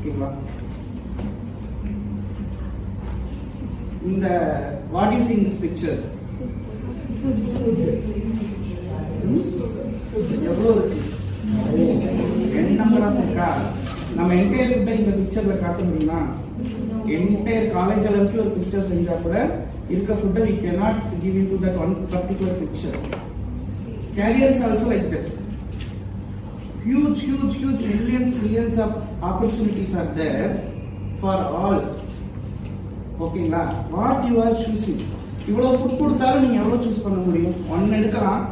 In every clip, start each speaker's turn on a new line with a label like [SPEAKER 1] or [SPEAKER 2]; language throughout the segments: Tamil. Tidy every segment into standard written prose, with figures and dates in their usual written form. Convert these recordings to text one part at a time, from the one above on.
[SPEAKER 1] ஓகேங்களா? இந்த what you see in this picture? எவ்வளோ இருக்கு? n நம்பர் ஆஃப் இருக்கா? நம்ம என்டையர் ஃபுட்டை இந்த பிக்சர்ல காட்ட முடியுமா? என்டையர் காலேஜ் அளவுக்கு ஒரு பிக்சர் செஞ்சா கூட இருக்க ஃபுட்டை we cannot give into that one particular picture. Careers also like that. Huge millions of opportunities are there for all. ஓகேங்களா? What you R choosing. இவ்வளோ ஃபுட் கொடுத்தாலும் நீங்கள் எவ்வளோ சூஸ் பண்ண முடியும்? 1 எடுக்கலாம்,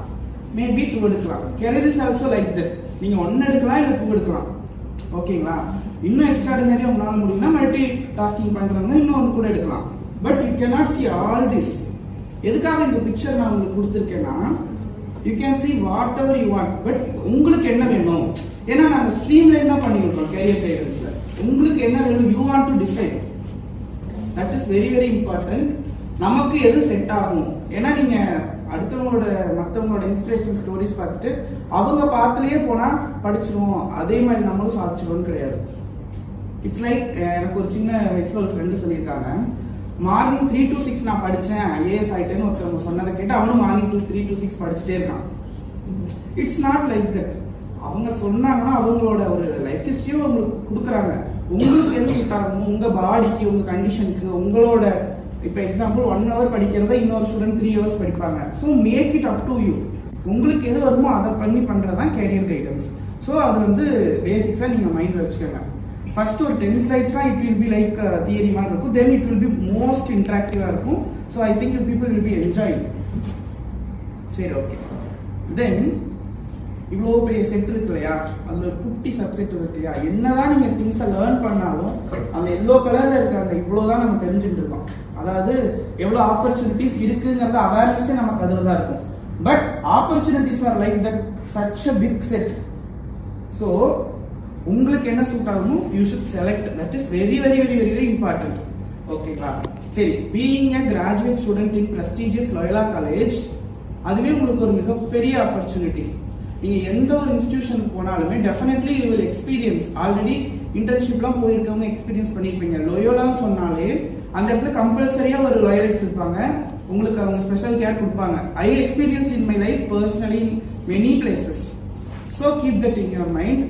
[SPEAKER 1] மேபி 2 எடுக்கலாம். Career is also like that. நீங்கள் 1 எடுக்கலாம் இல்லை 2 எடுக்கலாம். ஓகேங்களா? இன்னும் எக்ஸ்ட்ராடினரியாக உங்களால் முடியும்னா மல்டி டாஸ்கிங் பண்ணுறவங்க இன்னும் 1 கூட எடுக்கலாம். But you cannot see all this. எதுக்காக இந்த பிக்சர் நான் உங்களுக்கு கொடுத்துருக்கேன்னா, you can see whatever you want. But உங்களுக்கு என்ன வேணும்? ஏன்னா நாங்கள் ஸ்ட்ரீம்லைன் தான் பண்ணியிருக்கோம் கேரியர் கைடன்ஸில். உங்களுக்கு என்ன வேணும்? You want to decide. That is very important. நமக்கு எது செட் ஆகும்? ஏன்னா நீங்க மற்றவங்களோட இன்ஸ்பிரேஷன் ஸ்டோரிஸ் பார்த்துட்டு அவங்க பாத்துலயே போனா படிச்சிருவோம், அதே மாதிரி நம்மளும் சாதிச்சிருவோம்னு கிடையாது. இட்ஸ் லைக், எனக்கு ஒரு சின்ன வயசுல ஒரு ஃப்ரெண்டு சொல்லியிருக்காங்க, மார்னிங் 3 to 6 நான் படிச்சேன், ஐஏஎஸ் ஆயிட்டேன்னு ஒருத்தவங்க சொன்னதை கேட்டு அவனும் மார்னிங் 3 to 6 படிச்சுட்டே இருக்கான். It's not like that. அவங்க சொன்னாங்கன்னா அவங்களோட ஒரு லைஃப் ஹிஸ்டரியும் உங்களுக்கு கொடுக்குறாங்க. உங்களுக்கு எது சூட் ஆகும், உங்க பாடிக்கு, உங்க கண்டிஷனுக்கு, உங்களோட இப்போ எக்ஸாம்பிள் 1 hour படிக்கிறத இன்னொரு ஸ்டூடெண்ட் 3 hours படிப்பாங்க. So make it up to you. உங்களுக்கு எது வருமோ அதை பண்றதுதான் கேரியர் கைடன்ஸ். ஸோ அது வந்து பேசிக்ஸா நீங்க மைண்ட்ல வச்சுக்கோங்க. ஃபர்ஸ்ட் ஒரு 10 slides it will be like theory மாதிரி இருக்கும். Then it will be most இன்டராக்டிவா இருக்கும். So I think you people will be enjoying. சரி, ஓகே. தென் இவ்வளோ பெரிய செட் இருக்கு இல்லையா, அதுல ஒரு குட்டி சப்செட் இருக்கு இல்லையா, என்னதான் நீங்க திங்ஸை லேர்ன் பண்ணாலும் அந்த எல்லோ கலர்ல இருக்க அந்த இவ்வளவுதான் நம்ம தெரிஞ்சுட்டு இருக்கோம். அதாவது எவ்வளவு ஆப்பர்ச்சுனிட்டிஸ் இருக்குங்கிறத அவேர்னஸே நமக்கு அதுல தான் இருக்கும். But opportunities are like that such a big set. So உங்களுக்கு என்ன சூட் ஆகுமோ you should select. That is very important. ஓகேங்களா? சரி, being a graduate student in prestigious Loyola College, அதுவே உங்களுக்கு ஒரு மிகப்பெரிய ஆப்பர்ச்சுனிட்டி. நீங்க எந்த ஒரு இன்ஸ்டிடியூஷனுக்கு போனாலுமே definitely you will experience. Already இன்டர்ன்ஷிப்லாம் போயிருக்கவங்க எக்ஸ்பீரியன்ஸ் பண்ணிருப்பீங்க. லோயோலான்னு சொன்னாலே அந்த இடத்துல கம்பல்சரியா ஒரு லாயரிட்ஸ் இருப்பாங்க, உங்களுக்கு அவங்க ஸ்பெஷல் கேர் கொடுப்பாங்க. I experience in my life personally in many places. So keep that in your mind.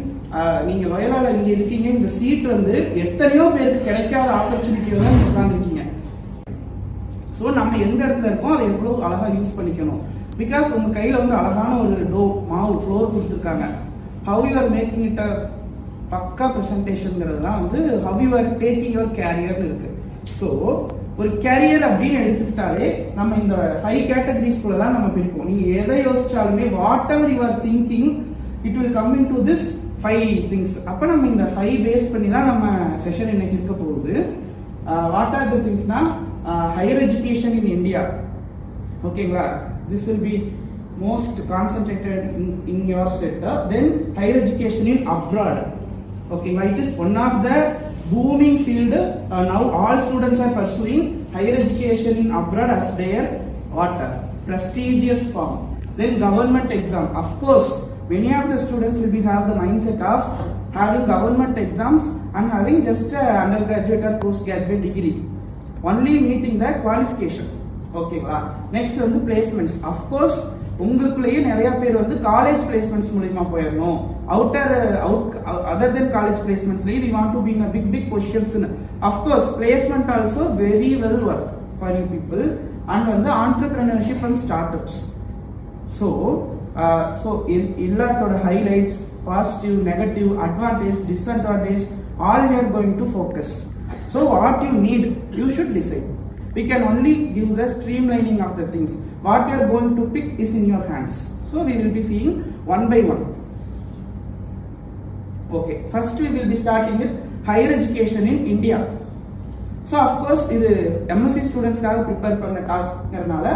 [SPEAKER 1] நீங்க லோயோலால இங்க இருக்கீங்க, இந்த சீட் வந்து எத்தனையோ பேருக்கு கிடைக்காத ஆப்பர்ச்சுனிட்டியோட தான் உட்காந்துருக்கீங்க. ஸோ நம்ம எந்த இடத்துல இருக்கோம் அதை எவ்வளவு அழகா யூஸ் பண்ணிக்கணும். பிகாஸ் உங்க கையில வந்து அழகான ஒரு மாவு ஃப்ளோர் கொடுத்துருக்காங்க. How you are making it a pakka பிரசன்டேஷன்ங்கிறதுலாம் வந்து how you are taking your கேரியர்னு இருக்கு. ஸோ ஒரு கேரியர் அப்படின்னு எடுத்துக்கிட்டாலே நம்ம இந்த 5 கேட்டகரிஸ்குள்ள தான் நம்ம பிரிப்போம். நீங்க எதை யோசிச்சாலுமே whatever you are thinking it will come into this 5 things. அப்ப நம்ம இந்த 5 பேஸ் பண்ணி தான் நம்ம செஷன் இன்னைக்கு இருக்க போகுது. வாட் ஆர் த திங்ஸ்னா, ஹையர் எஜுகேஷன் இன் இந்தியா. ஓகேங்களா? This will be most concentrated in your setup. Then higher education in abroad. Okay, it is one of the booming field. Now all students are pursuing higher education in abroad as their prestigious form. Then government exam. Of course, many of the students will have the mindset of having government exams and having just a undergraduate or postgraduate degree, only meeting the qualification. ஓகேங்களா? நெக்ஸ்ட் வந்து பிளேஸ்மெண்ட்ஸ். அஃப்கோர்ஸ் உங்களுக்குள்ளேயே நிறைய பேர் வந்து காலேஜ் பிளேஸ்மெண்ட்ஸ் மூலமா போயிடணும். அதர் தென் காலேஜ் பிளேஸ்மெண்ட்ஸ்லயே we want to be in a big positions. Of course placement also very well work for you people. And வந்து entrepreneurship and startups. So எல்லாத்தோட highlights, positive, negative, advantage, disadvantage, all we are going to focus. So what you need you should decide. We can only give the streamlining of the things. What you are going to pick is in your hands. So we will be seeing one by one. Okay, first we will be starting with higher education in India. So of course இது MSc students காக prepare பண்ண டாக்னால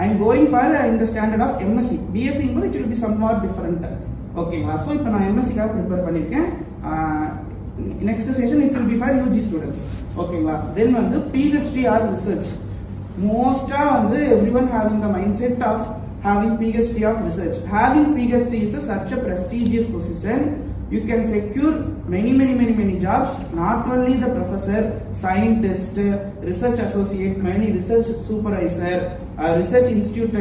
[SPEAKER 1] I am going for in the standard of MSc. BSc ங்கும்போது it will be somewhat different. ஓகேங்களா? So இப்போ நான் MSc காக prepare பண்ணிருக்கேன். Next session it will be for UG students. ஓகேங்களா? தென் வந்து PhD or research. மோஸ்டா வந்து everyone having the mindset of having PhD of research. Having PhD is such a prestigious position. you can secure many jobs, not only the professor, scientist, research associate, many research supervisor, research institute,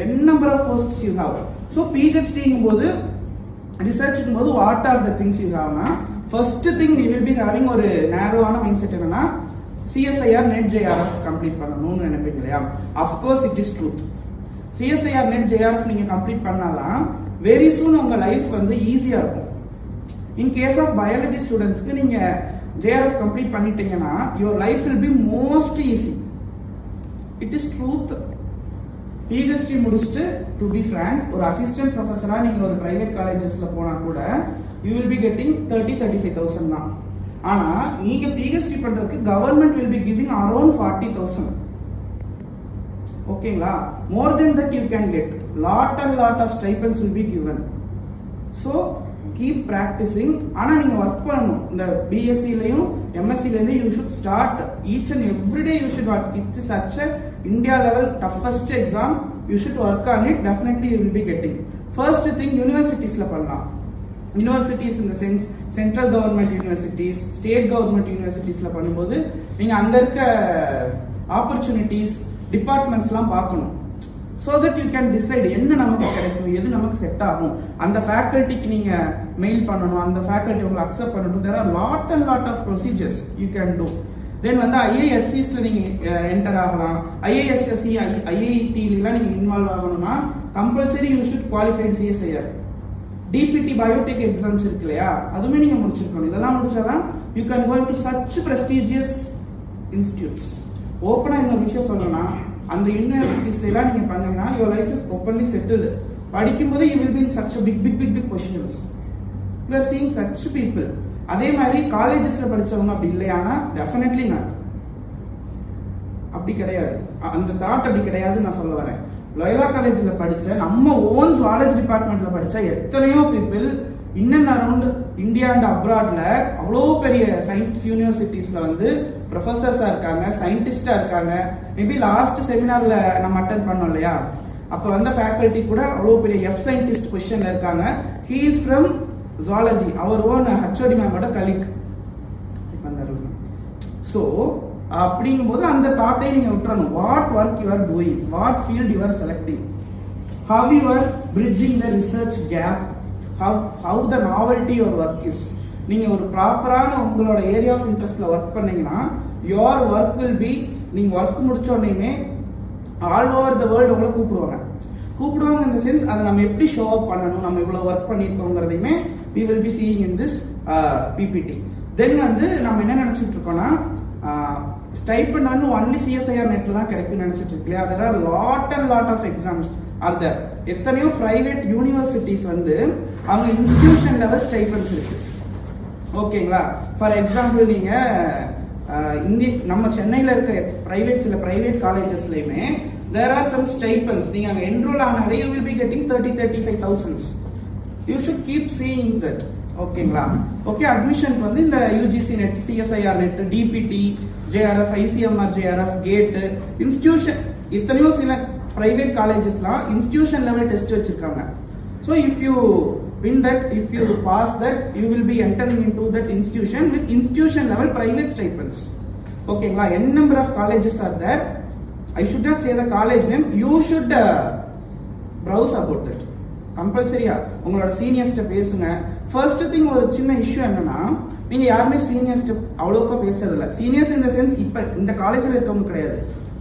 [SPEAKER 1] n number of posts you have. So PhD போது research போது what are the things you have na, first thing we will be having ஒரு narrow-ஆன mindset என்னன்னா CSIR NET JRF complete பண்ணணும்னு நினைப்பீங்க இல்லையா? Of course it is truth. CSIR NET JRF நீங்க கம்ப்ளீட் பண்ணாதான் வெரி சூன் உங்க லைஃப் வந்து ஈஸியா இருக்கும். இன் கேஸ் ஆஃப் பயாலஜி ஸ்டூடெண்ட்ஸ்க்கு நீங்க JRF கம்ப்ளீட் பண்ணிட்டீங்கன்னா your life will be most easy. It is truth. PhD முடிச்சுட்டு டு பி ஃப்ராங்க் ஒரு அசிஸ்டன்ட் ப்ரொஃபஸரா நீங்க ஒரு பிரைவேட் காலேஜஸ்ல போனா கூட யூ வில் பி கெட்டிங் 30-35,000 தான். ஆனா நீங்க PhD பண்றதுக்கு government will be giving around 40,000. ஓகேங்களா? More then that you can get lot of stipends will be given. So keep practicing. ஆனா நீங்க ஒர்க் பண்ணணும். இந்த BSc லயும் MSc லயும் you should start each and every day. You should work. It is such a India level toughest exam. You should work on it. Definitely you will be getting. First thing universities la பண்ணலாம். Universities in the sense central government universities, state government universities la பண்ணும்போது நீங்க அங்க இருக்க opportunities, departments எல்லாம் பார்க்கணும். So that you can decide என்ன நமக்கு கிடைக்கும், எது நமக்கு செட் ஆகும். அந்த ஃபேக்கல்ட்டிக்கு நீங்க மெயில் பண்ணணும், அந்த ஃபேக்கல்ட்டி உங்களை அக்செப்ட் பண்ணணும். there are lot of procedures you can do. Then வந்து IISCs ல நீங்க என்டர் ஆகலாம். IISc, IIT ல நீங்க இன்வால்வ் ஆகணும்னா compulsory you should qualify CSIR. DPT Biotech exams இருக்கு இல்லையா, அதுவுமே நீங்க முடிச்சிருக்கணும். இதெல்லாம் முடிச்சாதான் you can go into such prestigious institutes. ஓப்பனா இன்னொரு விஷயம் சொல்லணும்னா அந்த யூனிவர்சிட்டிஸ்ல எல்லாம் நீங்க பண்ணீங்கன்னா your life is openly settled. படிக்கும்போது you will be in such a big positions. You are seeing such people. அதே மாதிரி காலேஜஸ்ல படிச்சவங்க அப்படி இல்லையானா definitely not. அப்படி கிடையாது. அந்த தாட் அப்படி கிடையாது நான் சொல்ல வரேன். லோயலா காலேஜ்ல படிச்ச நம்ம ஓன் ஜுவாலஜி டிபார்ட்மெண்ட்ல படிச்ச எத்தனையோ people in and around India and அப்ராட்ல அவ்வளோ பெரிய சயின்ஸ் யூனிவர்சிட்டிஸ்ல வந்து ப்ரொஃபசர்ஸா இருக்காங்க, சயின்டிஸ்டா இருக்காங்க. மேபி லாஸ்ட் செமினார்ல நம்ம அட்டென்ட் பண்ணோம் இல்லையா, அப்ப வந்த ஃபேக்கல்ட்டி கூட அவ்வளோ பெரிய எஃப் சயின்டிஸ்ட் பொசிஷன்ல இருக்காங்க. ஹி இஸ் ஃப்ரம் ஜுவாலஜி, அவர் ஓன் HOD மேமோட கலீக். ஸோ அப்படிங்கும்போது அந்த தாட்டை நீங்க விட்டுறணும். What work you are doing, what field you are selecting, how you are bridging the research gap, how the novelty your work is. நீங்க ஒரு ப்ராப்பரான உங்களோட ஏரியா ஆஃப் இன்ட்ரெஸ்ட்ல ஒர்க் பண்ணீங்கன்னா யுவர் ஒர்க் வில் பி, நீங்க ஒர்க் முடிச்ச உடனே ஆல் ஓவர் த வேர்ல்டு உங்களை கூப்பிடுவாங்க இந்த சென்ஸ் அதை நம்ம எப்படி ஷோ அப் பண்ணணும், நம்ம இவ்வளவு ஒர்க் பண்ணிருக்கோங்கிறதையுமே we will be seeing in this PPT. Then வந்து நம்ம என்ன நினைச்சிட்டு இருக்கோம்னா ஸ்டைபண்ட் வந்து ஒன்லி CSIR நெட்ல தான் கிடைக்கும்னு நினைச்சிட்டு இருக்கலையா. there are lot of exams are there. எத்தனையோ பிரைவேட் யூனிவர்சிட்டிஸ் வந்து அவங்க இன்ஸ்டிடியூஷன் லெவல் ஸ்டைபண்ட்ஸ் இருக்கு. ஓகேங்களா? ஃபார் எக்ஸாம்பிள் நீங்க நம்ம சென்னையில இருக்க சில private காலேஜஸ்லயுமே there are some stipends. நீங்க அங்க என்ரோல் ஆனாலே you will be getting 30-35,000. you should keep seeing that. ஓகேங்களா? ஓகே, அட்மிஷனுக்கு வந்து இந்த UGC NET, CSIR NET, DPT, JRF, ICMR JRF, GATE, institution, இத்தனையோ சில பிரைவேட் காலேஜஸ்லாம் இன்ஸ்டிடியூஷன் லெவல் டெஸ்ட் வச்சிருக்காங்க. so if you win that, if you pass that, you will be entering into that institution with institution level private stipends. ஓகேங்களா? n number of colleges are there. I should not say the college name. You should browse about that. கம்பல்சரியா உங்களோட சீனியர்ஸ்ட பேசுங்க. ஃபர்ஸ்ட் திங், ஒரு சின்ன இஷ்யூ என்னன்னா நீங்க யாருமே சீனியர்ஸ்ட அவ்வளோக்கா பேசுறது இல்லை. சீனியர்ஸ் இந்த சென்ஸ் இப்ப இந்த காலேஜ்ல இருக்கவங்க கிடையாது,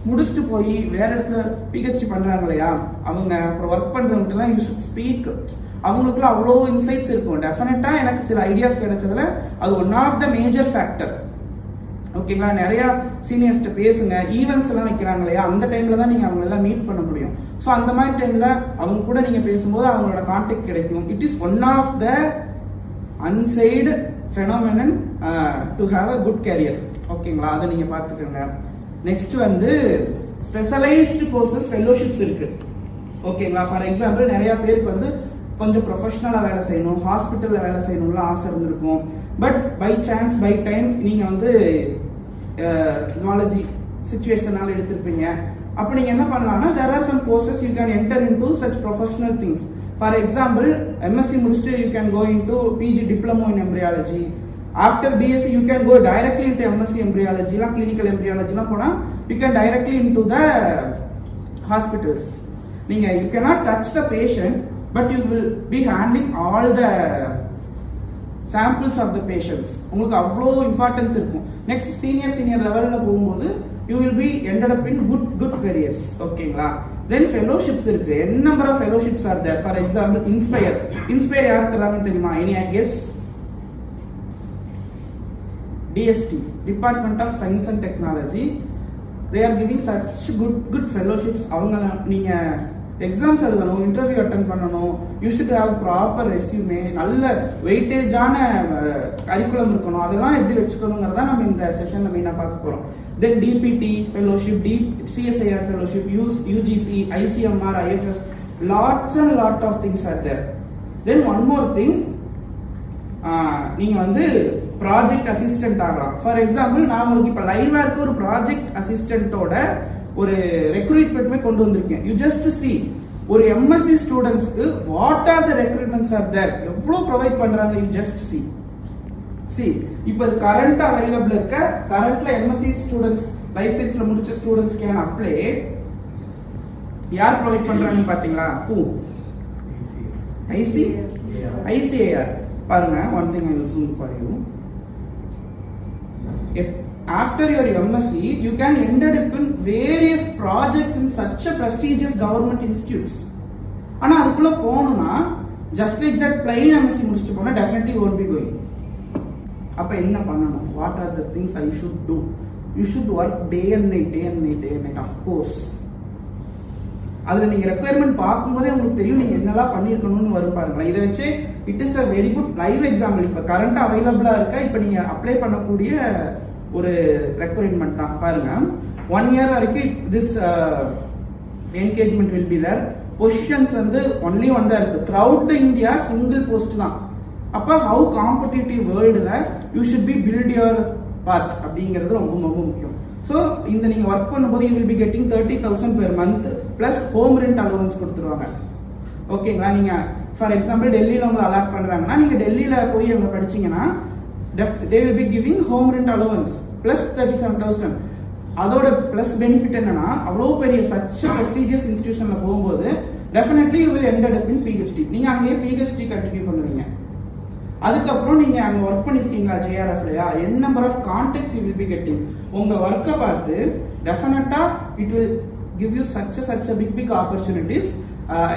[SPEAKER 1] முடிச்சுட்டு போய் வேற இடத்துல PhD பண்றாங்க இல்லையா, அவங்க அப்புறம் ஒர்க் பண்றவங்க எல்லாம் யூ ஷுட் ஸ்பீக். அவங்களுக்குள்ள அவ்வளோ இன்சைட்ஸ் இருக்கும். டெஃபினட்டா எனக்கு சில ஐடியாஸ் கிடைச்சதுல அது one of the major factor. ஓகேங்களா? நிறைய சீனியர்ஸ்ட பேசுங்க. ஈவெண்ட்ஸ் எல்லாம் வைக்கிறாங்க இல்லையா, அந்த டைம்ல தான் நீங்க அவங்க எல்லாம் மீட் பண்ண முடியும். ஸோ அந்த மாதிரி டைம்ல அவங்க கூட நீங்க பேசும்போது அவங்களோட கான்டாக்ட் கிடைக்கும். It is one of the unsaid phenomenon to have a good career. ஓகேங்களா? அதை நீங்க பார்த்துக்கோங்க. நெக்ஸ்ட் வந்து ஸ்பெஷலைஸ்டு கோர்சஸ், ஃபெல்லோஷிப்ஸ் இருக்கு. ஓகேங்களா? ஃபார் எக்ஸாம்பிள் நிறைய பேருக்கு வந்து கொஞ்சம் ப்ரொஃபஷனலா வேலை செய்யணும், ஹாஸ்பிட்டல்ல வேலை செய்யணும்ல ஆசை இருந்திருக்கும். But by chance by time நீங்க வந்து ஜுவாலஜி சிச்சுவேஷனால எடுத்திருப்பீங்க. அப்ப நீங்க என்ன பண்ணலாம்னா there are some courses you can enter into such professional things. For example MSc முடிச்சுட்டு you can go into PG diploma in embryology. After BSc you can go directly into MSc எம்ப்ரியாலஜிலாம் கிளினிக்கல் எம்ப்ரியாலஜிலாம் போனால் you can directly into the hospitals. நீங்க you cannot touch the patient but you will be handling all the samples of the patients. உங்களுக்கு அவ்வளோ இம்பார்ட்டன்ஸ் இருக்கும். நெக்ஸ்ட் சீனியர் லெவலில் போகும்போது you will be ended up in good careers. ஓகேங்களா? தென் ஃபெலோஷிப்ஸ் இருக்கு. n number of fellowships are there. For example, inspire யார் தராங்கன்னு தெரியுமா? Any guess? DST, Department of Science and Technology. They are giving such good fellowships. அவங்க நீங்க எக்ஸாம்ஸ் எழுதணும், இன்டர்வியூ அட்டன் பண்ணணும், you should have proper resume, நல்ல வெயிட்டேஜான கரிக்குலம் இருக்கணும். அதெல்லாம் எப்படி வச்சுக்கணுங்கிறதா நம்ம இந்த செஷன்ல மெயினாக பார்க்க போறோம். Then DBT fellowship, CSIR fellowship, UGC, ICMR, IFS, lots and lot of things are there. Then one more thing, நீங்க வந்து ப்ராஜெக்ட் அசிஸ்டன்ட் ஆகலாம். ஃபார் எக்ஸாம்பிள், நான் உங்களுக்கு இப்போ லைவா இருக்க ஒரு ப்ராஜெக்ட் அசிஸ்டன்ட்டோட ஒரு ரெக்ரூட்மெண்ட்மே கொண்டு வந்திருக்கேன். யூ ஜஸ்ட் சி ஒரு எம்எஸ்சி ஸ்டூடெண்ட்ஸ்க்கு what are the recruitments are there, எவ்வளவு ப்ரொவைட் பண்றாங்க. யூ ஜஸ்ட் சி இப்போ இது கரண்ட் அவைலபிள் இருக்க கரண்ட்ல எம்எஸ்சி ஸ்டூடெண்ட்ஸ் லைஃப் சயின்ஸ்ல முடிச்ச ஸ்டூடெண்ட்ஸ் கேன் அப்ளை. யார் ப்ரொவைட் பண்றாங்கன்னு பாத்தீங்களா? ஐசிஏஆர். பாருங்க, one thing I will soon for you. After your MSc, you can end up in various projects in such a prestigious government institutes. ஆனா அதுக்குள்ள போகணும்னா just like that plain MSc முடிச்சுட்டு போனா definitely won't be going. அப்ப என்ன பண்ணணும்? What are the things I should do? You should work day and night, of course. அதுல நீங்க ரெக்குயர்மெண்ட் பார்க்கும்போதே உங்களுக்கு தெரியும் நீங்க என்னெல்லாம் பண்ணிருக்கணும்னு வரும் பாருங்க. இதை வச்சு it is a very good live example. இப்ப கரண்ட் அவைலபிளா இருக்க இப்ப நீங்க அப்ளை பண்ணக்கூடிய ஒரு ரெக்குயர்மெண்ட் தான். பாருங்க, 1 year வரைக்கும் this engagement will be there. Positions வந்து ஒன்லி ஒன் தான் இருக்கு. த்ரூஅவுட் இந்தியா சிங்கிள் போஸ்ட் தான். அப்ப ஹவு காம்படிட்டிவ் வேர்ல்டுல you should be build your path அப்படிங்கிறது ரொம்ப ரொம்ப முக்கியம். ஸோ இந்த நீங்க ஒர்க் பண்ணும்போது you will be getting 30,000 per month plus home rent allowance கொடுத்துருவாங்க. ஓகேங்களா? நீங்க ஃபார் எக்ஸாம்பிள் டெல்லியில உங்களை அலாட் பண்றாங்கன்னா நீங்க டெல்லியில போய் அவங்க படிச்சீங்கன்னா they will be giving home rent allowance plus 37,000. அதோட பிளஸ் பெனிஃபிட் என்னன்னா அவ்வளோ பெரிய சச் prestigious இன்ஸ்டிடியூஷன்ல போகும்போது definitely you will end up in PhD. நீங்க அங்கேயே PhD கண்டினியூ பண்ணுவீங்க. அதுக்கப்புறம் நீங்க அங்க ஒர்க் பண்ணிருக்கீங்களா JRFலயா, n number of contacts you will be getting. உங்க ஒர்க்கை பார்த்து டெஃபினட்டா it will give you such a big opportunities.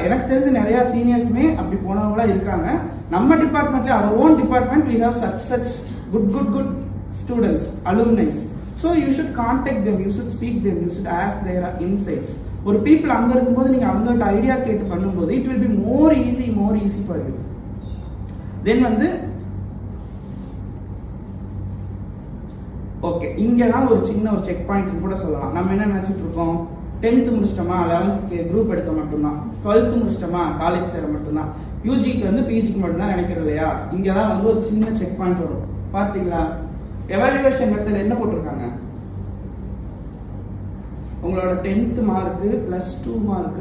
[SPEAKER 1] எனக்கு தெரிஞ்ச நிறைய சீனியர்ஸ்மே அப்படி போனவங்களா இருக்காங்க. நம்ம டிபார்ட்மெண்ட்ல our own department we have such good students, alumni. So you should contact them, you should speak them, you should ask their insights. ஒரு people அங்க இருக்கும்போது நீங்க அவங்கள்ட்ட ஐடியா கேட்டு பண்ணும்போது it will be more easy for you. Then வந்து ஓகே, இங்க தான் ஒரு சின்ன ஒரு செக் பாயிண்ட் கூட சொல்லலாம். நம்ம என்ன நினைச்சிட்டு இருக்கோம்? 10th முடிச்சிட்டோமா 11th குரூப் எடுக்க மட்டும்தான், 12th முடிச்சிட்டோமா காலேஜ் சேர மட்டும்தான், யூஜிக்கு வந்து பிஜிக்கு மட்டும்தான் நினைக்கிறோம் இல்லையா? இங்கதான் வந்து ஒரு சின்ன செக் பாயிண்ட் வரும். பாத்தீங்களா? எவாலுவேஷன் மெத்தட் என்ன போட்டிருக்காங்க? உங்களோட 10th mark, +2 mark,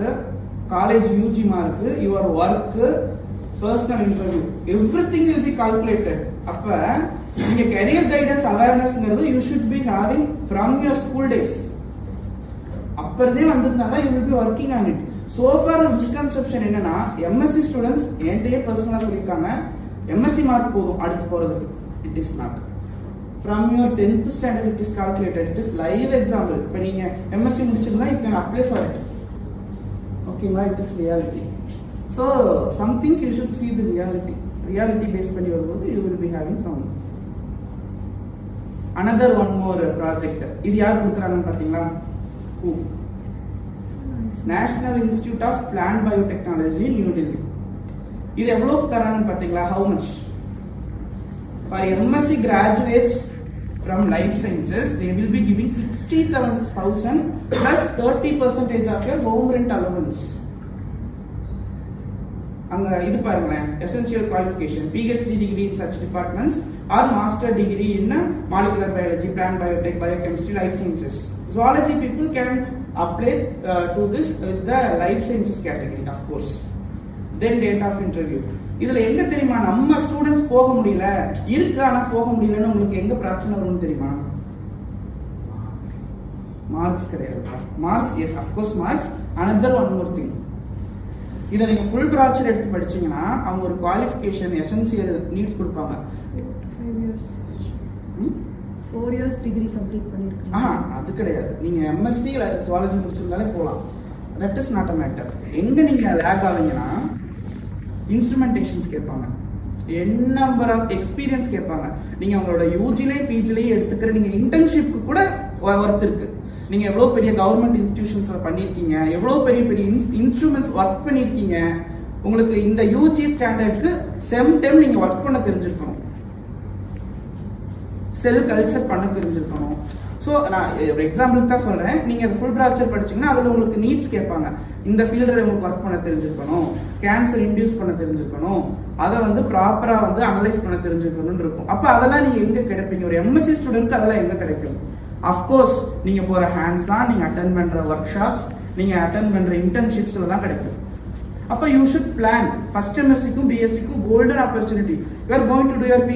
[SPEAKER 1] college UG mark, your work, personal interview, everything will be calculated. அப்ப நீங்க கரியர் கைடன்ஸ் அவேர்னஸ்ங்கிறது you should be having from your school days. அப்பறதே வந்திருந்தாங்க you will be working on it. So for ஒரு மிஸ்கன்செப்ஷன் என்னன்னா, எம்எஸ்சி ஸ்டூடெண்ட்ஸ் என்கிட்டயே பர்சனலா சொல்லியிருக்காங்க எம்எஸ்சி மார்க் போதும் அடுத்து போறதுக்கு. It is not. From your 10th standard it is calculated. It is live example. இப்போ நீங்க எம்எஸ்சி முடிச்சிருந்தா you can apply for it. ஓகேங்களா? It is reality. So some things you should see the reality face பண்ணி வரும்போது you will be having some another one more project. இது யார் கொடுக்குறாங்கன்னு பார்த்தீங்களா? National institute of plant biotechnology, New Delhi. இது எவ்வளவு தராங்கன்னு பாத்தீங்களா? How much? For MSc graduates from life sciences they will be giving 67,000 plus 30% of your home rent allowance. அங்க இது பாருங்களேன், essential qualification PhD degree in such departments or master degree in molecular biology, plant biotech, biochemistry, life sciences. Zoology people can apply to this with the life sciences category, of course. Then date of interview. இதுல எங்க தெரியுமா நம்ம ஸ்டூடெண்ட்ஸ் போக முடியல இருக்கு, ஆனா போக முடியலன்னு உங்களுக்கு எங்க பிரச்சனை வரும்னு தெரியுமா? மார்க்ஸ் கிடையாது. Marks yes of course marks. Another one more thing, இதை நீங்க ஃபுல் ப்ராச்சர் எடுத்து படிச்சீங்கன்னா அவங்க ஒரு குவாலிஃபிகேஷன் எசென்சியல் நீட்ஸ் கொடுப்பாங்க.
[SPEAKER 2] 4 years டிகிரி கம்ப்ளீட் பண்ணிருக்கீங்க.
[SPEAKER 1] அது கிடையாது. நீங்க எம்எஸ்சி ஜுவாலஜி முடிச்சிருந்தாலே போகலாம். That is not a matter. எங்க நீங்க லேக் ஆவீங்கன்னா இன்ஸ்ட்ருமெண்டேஷன்ஸ் கேட்பாங்க, என் நம்பர் ஆஃப் எக்ஸ்பீரியன்ஸ் கேட்பாங்க. நீங்க உங்களோட யூஜிலையும் பிஜிலையும் எடுத்துக்கிற நீங்க இன்டர்ன்ஷிப்க்கு கூட ஒர்த் இருக்கு. நீங்க எவ்வளவு பெரிய கவர்மெண்ட் இன்ஸ்டிடியூஷன்ஸ்ல பண்ணிருக்கீங்க, எவ்வளவு பெரிய பெரிய இன்ஸ்ட்ருமெண்ட்ஸ் ஒர்க் பண்ணிருக்கீங்க. உங்களுக்கு இந்த யூஜி ஸ்டாண்டர்டுக்கு செம் டைம் நீங்க ஒர்க் பண்ண தெரிஞ்சிருக்கணும், செல் கல்ச்சர் பண்ண தெரிஞ்சிருக்கணும். ஸோ நான் எக்ஸாம்பிளுக்கு தான் சொல்றேன். நீங்க ஃபுல் ப்ராச்சர் படிச்சீங்கன்னா அதுல உங்களுக்கு நீட்ஸ் கேட்பாங்க. இந்த ஃபீல்டில் உங்களுக்கு ஒர்க் பண்ண தெரிஞ்சிருக்கணும், கேன்சர் இன்டியூஸ் பண்ண தெரிஞ்சிருக்கணும், அதை வந்து ப்ராப்பரா வந்து அனலைஸ் பண்ண தெரிஞ்சிருக்கணும்னு இருக்கும். அப்ப அதெல்லாம் நீங்க எங்க கிடைப்பீங்க? ஒரு எம்எஸ்சி ஸ்டூடெண்ட்க்கு அதெல்லாம் எங்க கிடைக்கும்? அஃப்கோர்ஸ் நீங்க போற ஹேண்ட்ஸ் தான், நீங்க அட்டென்ட் பண்ற ஒர்க் ஷாப்ஸ், நீங்க அட்டென்ட் பண்ற இன்டர்ன்ஷிப்ஸ்ல தான் கிடைக்கும். அப்ப யூ ஷுட் பிளான். ஃபர்ஸ்ட் எம்எஸ்சிக்கும் பிஎஸ்சிக்கும் golden opportunity. You are going to do your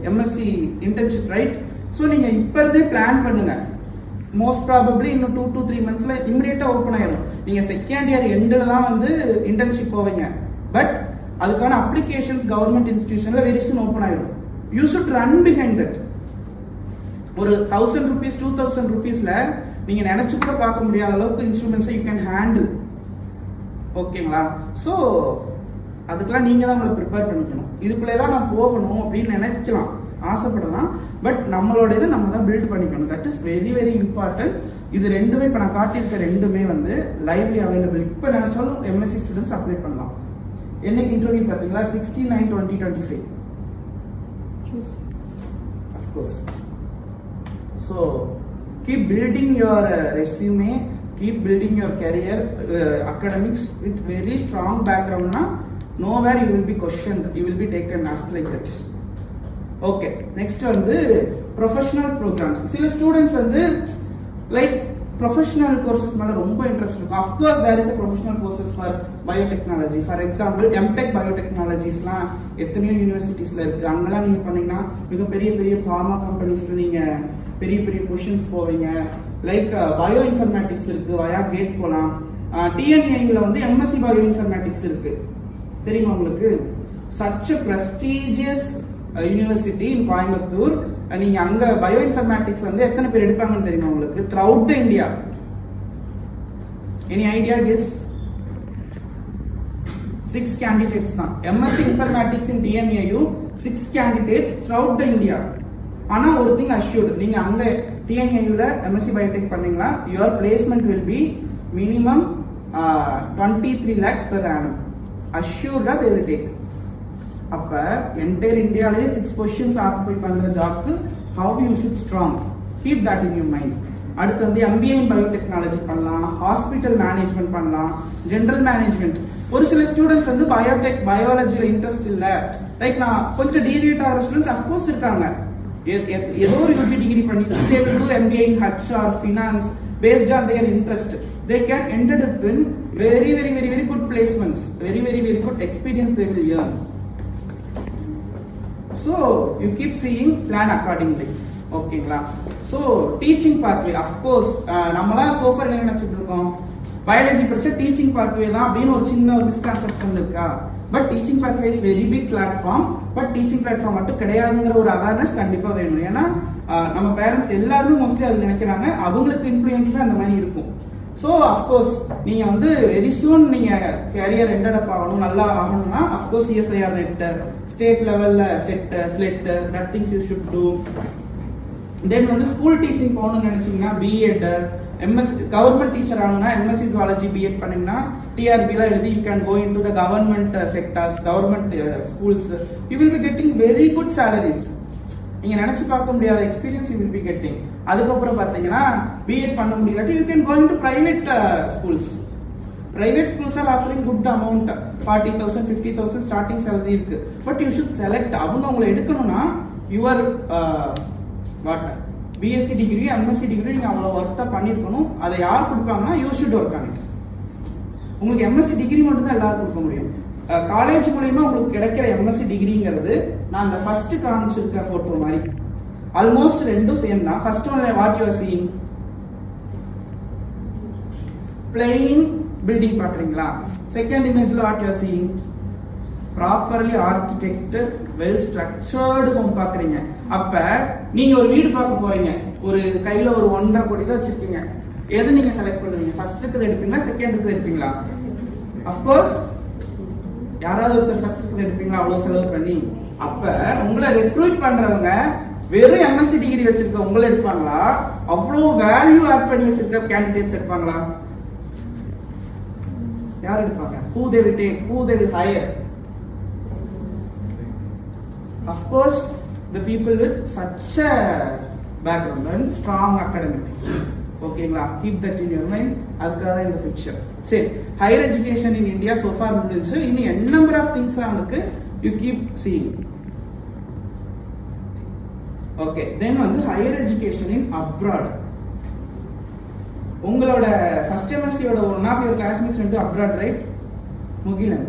[SPEAKER 1] MSc internship, right? So நீங்க இப்ப இருந்தே பிளான் பண்ணுங்க. மோஸ்ட் ப்ராபப்ளி இன்னும் 2 to 3 monthsல இமிடியேட்டா ஓப்பன் ஆயிடும். நீங்க செகண்ட் இயர் எண்டில் தான் வந்து இன்டர்ன்ஷிப் போவீங்க. பட் அதுக்கான அப்ளிகேஷன்ஸ் கவர்மெண்ட் இன்ஸ்டிடியூஷன்ல வெரி சூன் ஓப்பன் ஆயிடும். You should run behind that. ஒரு 1000 rupees 2000 rupeesல நீங்க நினைச்சு கூட பார்க்க முடியாத அளவுக்கு இன்ஸ்ட்ருமெண்ட்ஸை யூ கேன் ஹேண்டில். ஓகேங்களா? ஸோ அதுக்கெல்லாம் நீங்க தான் உங்களை ப்ரிப்பேர் பண்ணிக்கணும். இதுக்குள்ளேதான் நான் போகணும் அப்படின்னு நினைக்கலாம், ஆசைப்படலாம். பட் நம்மளோட இதை நம்ம தான் பில்ட் பண்ணிக்கணும். That is very very important. இது ரெண்டுமே இப்போ நான் காட்டியிருக்க ரெண்டுமே வந்து லைவ்லி அவைலபிள். இப்போ நினைச்சாலும் எம்எஸ்சி ஸ்டூடெண்ட்ஸ் அப்ளை பண்ணலாம். என்னைக்கு இன்டர்வியூ பார்த்தீங்களா? 16/9/2025. Of course. So keep building your resume, keep building your career, academics with very strong background na nowhere you will be questioned, you will be taken asked like that. Okay, next வந்து professional programs. சில ஸ்டூடெண்ட்ஸ் வந்து like professional courses மேல ரொம்ப இன்ட்ரெஸ்ட் இருக்கும். of course there is a professional courses for biotechnology. for example mtech biotechnologiesலாம் எத்தனையோ யூனிவர்சிட்டிஸ்ல இருக்கு. அங்கெல்லாம் நீங்க பண்ணீங்கன்னா மிக பெரிய பெரிய ஃபார்மா கம்பெனிஸ்ல நீங்க பெரிய பெரிய பொசிஷன்ஸ் போவீங்க. லைக் பயோ இன்ஃபர்மேட்டிக்ஸ் இருக்கு, வயா கேட் போலாம். டிஎன்ஏல வந்து எம்எஸ்சி பயோ இன்ஃபர்மேட்டிக்ஸ் இருக்கு, தெரியுமா உங்களுக்கு? Such prestigious university in Coimbatore. நீங்க அங்க பயோ இன்ஃபர்மேட்டிக்ஸ் வந்து எத்தனை பேர் எடுப்பாங்கன்னு தெரியுமா உங்களுக்கு? Throughout the India. Any idea guess? 6 candidates தான். MSc informatics in TNAU 6 candidates throughout the India. ஆனா ஒரு திங் அஷ்யூர்ட், நீங்க அங்க டிஎன்ஏயுல எம்எஸ்சி பயோடெக் பண்ணீங்களா, your placement will be minimum 23 lakhs per annum. அஷ்யூர்டா தே வில் டேக். அப்ப என்டையர் இந்தியாலே 6 பொசிஷன்ஸ் ஆக்குபை பண்ற ஜாப்க்கு how you should strong. Keep that in your mind. அடுத்து வந்து எம்பிஏ இன் பயோடெக்னாலஜி பண்ணலாம், ஹாஸ்பிட்டல் மேனேஜ்மெண்ட் பண்ணலாம், ஜெனரல் மேனேஜ்மெண்ட். ஒரு சில ஸ்டூடெண்ட்ஸ் வந்து பயோடெக் பயாலஜில இன்ட்ரெஸ்ட் இல்ல, லைக் நான் கொஞ்சம் டீவியேட் ஆகிற ஸ்டூடெண்ட்ஸ் அஃப்கோர்ஸ் இருக்காங்க. ஏதோ ஒரு யூஜி டிகிரி பண்ணி they will do MBA in HR finance based on their interest. They can ended up in very very very very good placements, very very very good experience they will earn. So you keep seeing, plan accordingly. ஓகேங்களா? So teaching pathway, of course நம்மளா சோஃபர் என்ன நினைச்சிட்டு இருக்கோம், பயாலஜி படிச்சா டீச்சிங் பாத்வே தான் அப்படின்னு ஒரு சின்ன ஒரு மிஸ்கான்செப்ஷன் இருக்கா? But teaching pathway is very big platform. But teaching platform மட்டும் கிடையாதுங்கிற ஒரு அவேர்னஸ் கண்டிப்பா வேணும். ஏன்னா நம்ம பேரண்ட்ஸ் எல்லாருமே மோஸ்ட்லி அது நினைக்கிறாங்க, அவங்களுக்கு இன்ஃபுளுன்ஸ்ல அந்த மாதிரி இருக்கும். ஸோ அஃப்கோர்ஸ் நீங்க வந்து வெரி சூன் நீங்க கேரியர் எண்டட் அப் ஆகணும், நல்லா ஆகணும்னா அஃப்கோர்ஸ் சிஎஸ்ஐஆர் நெட், ஸ்டேட் லெவல்ல SET SLET, that things you should do. Then வந்து ஸ்கூல் டீச்சிங் போகணும்னு நினைச்சீங்கன்னா பிஎட், எம்எஸ்சி கவர்மெண்ட் டீச்சர் ஆகணும்னா எம்எஸ்சி ஜுவாலஜி பிஎட் பண்ணீங்கன்னா டிஆர்பிலாம் எழுதி you can go in to the government sectors, government schools. You will be getting very good salaries. நீங்க நினைச்சு பார்க்க முடியாத experience you will be getting. அதுக்கப்புறம் பாத்தீங்கன்னா பிஎட் பண்ண முடியலாட்டி you can go in to private schools. Private schools are offering good amount, 40,000 50,000 starting salary இருக்கு. But you should select. அவங்க உங்களை எடுக்கணும்னா your what BSc degree MSc degree நீங்க அவ்வளவு ஒர்த்தா பண்ணிருக்கணும். அதை யார் கொடுப்பாங்கன்னா you should work on it. உங்களுக்கு எம்எஸ்சி டிகிரி மட்டும் தான் எல்லாரும் கொடுக்க முடியும். காலேஜ் மூலமா உங்களுக்கு கிடைக்கிற எம்எஸ்சி டிகிரிங்கிறது நான் அந்த ஃபர்ஸ்ட் காமிச்சிருக்க போட்டோ மாதிரி ஆல்மோஸ்ட் ரெண்டும் சேம் தான். First one what you are seeing plain building பாக்குறீங்களா? செகண்ட் இமேஜ்ல what you are seeing properly architected well structured home பாக்குறீங்க. அப்ப நீங்க ஒரு வீடு பார்க்க போறீங்க, ஒரு கையில ஒரு 1.5 கோடி தான் வச்சிருக்கீங்க. எது நீங்க செலக்ட் பண்ணுவீங்க? ஃபர்ஸ்ட் இருக்கிறது எடுப்பீங்களா, செகண்ட் இருக்கிறது எடுப்பீங்களா? அஃப்கோர்ஸ் யாராவது ஒருத்தர் ஃபர்ஸ்ட் இருக்கிறது எடுப்பீங்களா அவ்வளவு செலவு பண்ணி? அப்ப உங்களை ரெக்ரூட் பண்றவங்க வெறும் எம்எஸ்சி டிகிரி வச்சிருக்க உங்களை எடுப்பாங்களா, அவ்வளவு வேல்யூ ஆட் பண்ணி வச்சிருக்க கேண்டிடேட்ஸ் எடுப்பாங்களா? யார் எடுப்பாங்க? who they will take, who they will hire? Of course the people with such a background and strong academics. ஓகேங்களா? keep that in your mind. அதுக்காக இந்த பிக்சர். சரி, higher education in India so far முடிஞ்சு. இன்னும் n number of things இருக்கு, you keep seeing. Okay, then வந்து ஹையர் எஜுகேஷன் இன் அப்ராட். உங்களோட ஃபர்ஸ்ட் செமஸ்டரோட ஒன் ஆஃப் யுவர் கிளாஸ்மேட்ஸ் வந்து அப்ராட், ரைட்? முகிலன்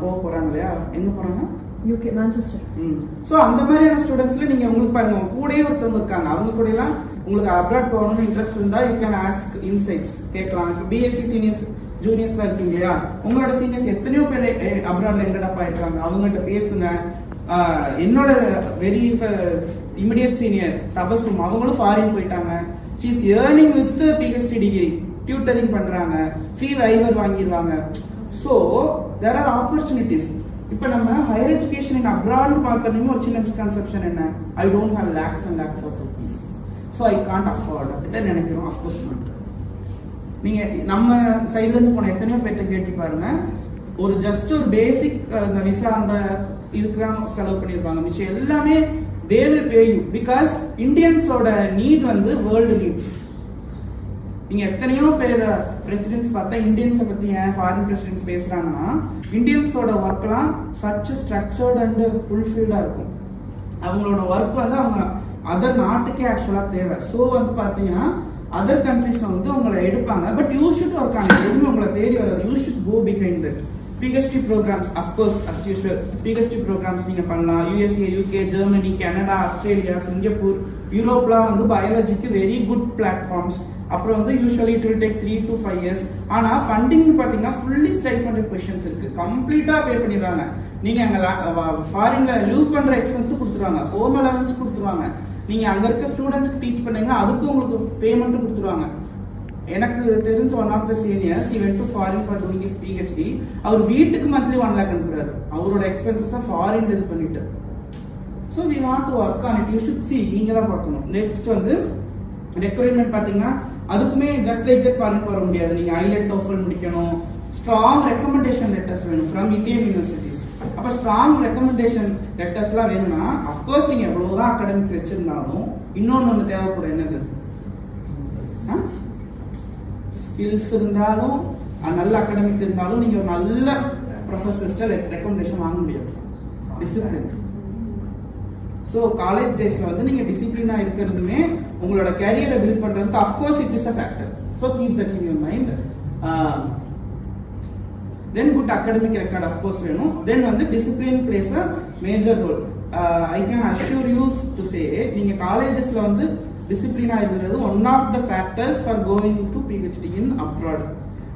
[SPEAKER 1] போக போறாங்க இல்லையா? எங்க போறாங்க?
[SPEAKER 2] UK, Manchester.
[SPEAKER 1] சோ அந்த மாதிரியான ஸ்டூடெண்ட்ஸ்ல நீங்க உங்களுக்கு பாருங்க, கூடயே ஒருத்தவங்க இருக்காங்க, அவங்க கூட எல்லாம் உங்களுக்கு அப்ராட் போகணும்னு இன்ட்ரெஸ்ட் இருந்தா யூ கேன் ஆஸ்க் இன்சைட்ஸ் கேட்கலாம். இப்போ பிஎஸ்சி சீனியர்ஸ் ஜூனியர்ஸ்லாம் இருக்கீங்க இல்லையா, உங்களோட சீனியர்ஸ் எத்தனையோ பேர் அப்ராட்ல எங்கடப்பா இருக்காங்க, அவங்ககிட்ட பேசுங்க. என்னோட வெரி இமிடியட் சீனியர் தபசும், அவங்களும் ஃபாரின் போயிட்டாங்க. she is earning with PhD degree, tutoring பண்றாங்க, fee waiver வாங்கிடுவாங்க. so there are opportunities. இப்போ நம்ம ஹையர் எஜுகேஷன் இன் அப்ராட் பார்த்தோம்னா ஒரு சின்ன மிஸ்கன்செப்ஷன் என்ன, I don't have lakhs and lakhs of rupees, so I can't afford அப்படிதான் நினைக்கிறோம். of course not. நீங்க நம்ம சைடுல இருந்து போன எத்தனையோ பேர்ட்ட கேட்டு பாருங்க, ஒரு ஜஸ்ட் ஒரு பேசிக் அந்த விசா அந்த இதுக்குதான் செலவு பண்ணிருப்பாங்க. மிச்சம் எல்லாமே they will pay you because Indians ஓட நீட் வந்து வேர்ல்டு நீட்ஸ். நீங்க எத்தனையோ பேர் பிரசிடென்ட்ஸ் பார்த்தா இந்தியன்ஸை பத்தி ஏன் ஃபாரின் பிரசிடென்ட்ஸ் பேசுறாங்கன்னா, இந்தியன்ஸோட ஒர்க்லாம் சச் ஸ்ட்ரக்சர்ட் அண்ட் ஃபுல்ஃபில்டா இருக்கும். அவங்களோட ஒர்க் வந்து அவங்க அதர் நாட்டுக்கே ஆக்சுவலா தேவை. ஸோ வந்து பாத்தீங்கன்னா அதர் கண்ட்ரிஸ் வந்து உங்களை எடுப்பாங்க. But you should work on it. எதுவுமே உங்களை தேடி வராது. You should go behind that. PhD programs, of course, as usual, PhD programs நீங்க பண்ணலாம். USA, UK, Germany, Canada, Australia, Singapore, யூரோப்லாம் வந்து பயாலஜிக்கு வெரி குட் பிளாட்ஃபார்ம்ஸ். அப்புறம் வந்து usually it will take 3 to 5 years. ஆனா ஃபண்டிங் பாத்தீங்கன்னா ஃபுல்லி ஸ்டைபண்டட் பொசிஷன்ஸ் இருக்கு, கம்ப்ளீட்டா பே பண்ணிடுவாங்க. நீங்க அங்க ஃபாரின்ல லீவ் பண்ற எக்ஸ்பென்ஸ் கொடுத்துருவாங்க, ஹோம் அலவன்ஸ் கொடுத்துருவாங்க. நீங்க அங்க இருக்க ஸ்டூடெண்ட்ஸ்க்கு டீச் பண்ணீங்கன்னா அதுக்கு உங்களுக்கு பேமெண்ட் கொடுத்துருவாங்க. எனக்கு தெரிஞ்ச one of the seniors he went to foreign for doing his PhD. அவர் வீட்டுக்கு மந்த்லி 1 lakh அனுப்புறாரு, அவரோட எக்ஸ்பென்சஸ் ஃபாரின் இது பண்ணிட்டு. So we want to work on it. You should see, நீங்க தான் பார்க்கணும். நெக்ஸ்ட் வந்து ரெக்ரூட்மெண்ட் பாத்தீங்கன்னா அதுக்குமே ஜஸ்ட் லைக் தட் ஃபாரின் போக முடியாது. நீங்க ஐலெட் டோஃபல் முடிக்கணும், ஸ்ட்ராங் ரெக்கமெண்டேஷன் லெட்டர்ஸ் வேணும் ஃப்ரம் இந்தியன் யூனிவர்சிட்டிஸ். அப்ப ஸ்ட்ராங் ரெக்கமெண்டேஷன் லெட்டர்ஸ்லாம் வேணும்னா அஃப்கோர்ஸ் நீங்க எவ்வளவுதான் அகாடமிக்ஸ் வச்சிருந்தாலும் இன்னொன்னு தேவைப்படும். என்னது? ஸ்கில்ஸ் இருந்தாலும் நல்ல அகாடமிக்ஸ் இருந்தாலும் நீங்க ஒரு நல்ல ப்ரொஃபஸர்ஸ்ட ரெக்கமெண்டேஷன் வாங்க முடியாது. டிசிப்ளின். ஸோ காலேஜ் டேஸ்ல வந்து நீங்க டிசிப்ளினா இருக்கிறதுமே உங்களோட கேரியரை பில்ட் பண்றதுக்கு of course it is a factor. So keep that in your mind. Then good academic record of course வேணும். தென் வந்து discipline plays a major role. I can assure you to say, நீங்க காலேஜஸ்ல வந்து டிசிப்ளினா இருக்கிறது one of the factors for going to PhD in abroad.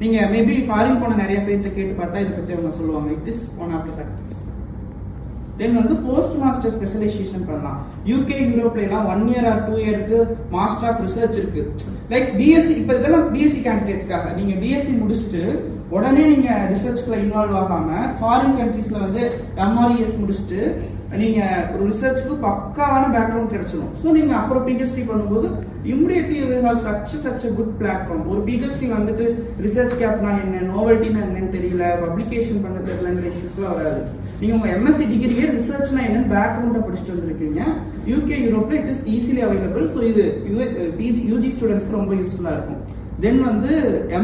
[SPEAKER 1] நீங்க மேபி ஃபாரின் போன நிறைய பேர்ட்ட கேட்டு பார்த்தா இதை பத்தி அவங்க சொல்லுவாங்க. It is one of the factors. தென் வந்து போஸ்ட் மாஸ்டர் ஸ்பெஷலைசேஷன் பண்ணலாம். UK, யூரோப்ல எல்லாம் 1 year or 2 yearக்கு மாஸ்டர் ஆஃப் ரிசர்ச் இருக்கு. லைக் BSc, இப்ப இதெல்லாம் BSc கேண்டிடேட்ஸ்க்காக. நீங்க BSc முடிச்சுட்டு உடனே நீங்க ரிசர்ச்ல இன்வால்வ் ஆகாம ஃபாரின் கண்ட்ரீஸ்ல வந்து MRES முடிச்சுட்டு நீங்க ஒரு ரிசர்ச்சுக்கு பக்காவான பேக்ரவுண்ட் கிடைச்சிடும். ஸோ நீங்க அப்புறம் PhD பண்ணும்போது immediately you will have such a good platform. ஒரு PhD வந்துட்டு ரிசர்ச் கேப்னா என்ன, நோவல்டினா என்னன்னு தெரியல, பப்ளிகேஷன் பண்ண தெரியலங்கிற இஷ்யூஸ்லாம் வராது. நீங்க உங்க MSc டிகிரியே ரிசர்ச்னா என்னன்னு பேக்ரவுண்டா படிச்சுட்டு வந்திருக்கீங்க. UK, யூரோப்ல it is easily available. So இது UG ஸ்டூடெண்ட்ஸ்க்கு ரொம்ப யூஸ்ஃபுல்லா இருக்கும். தென் வந்து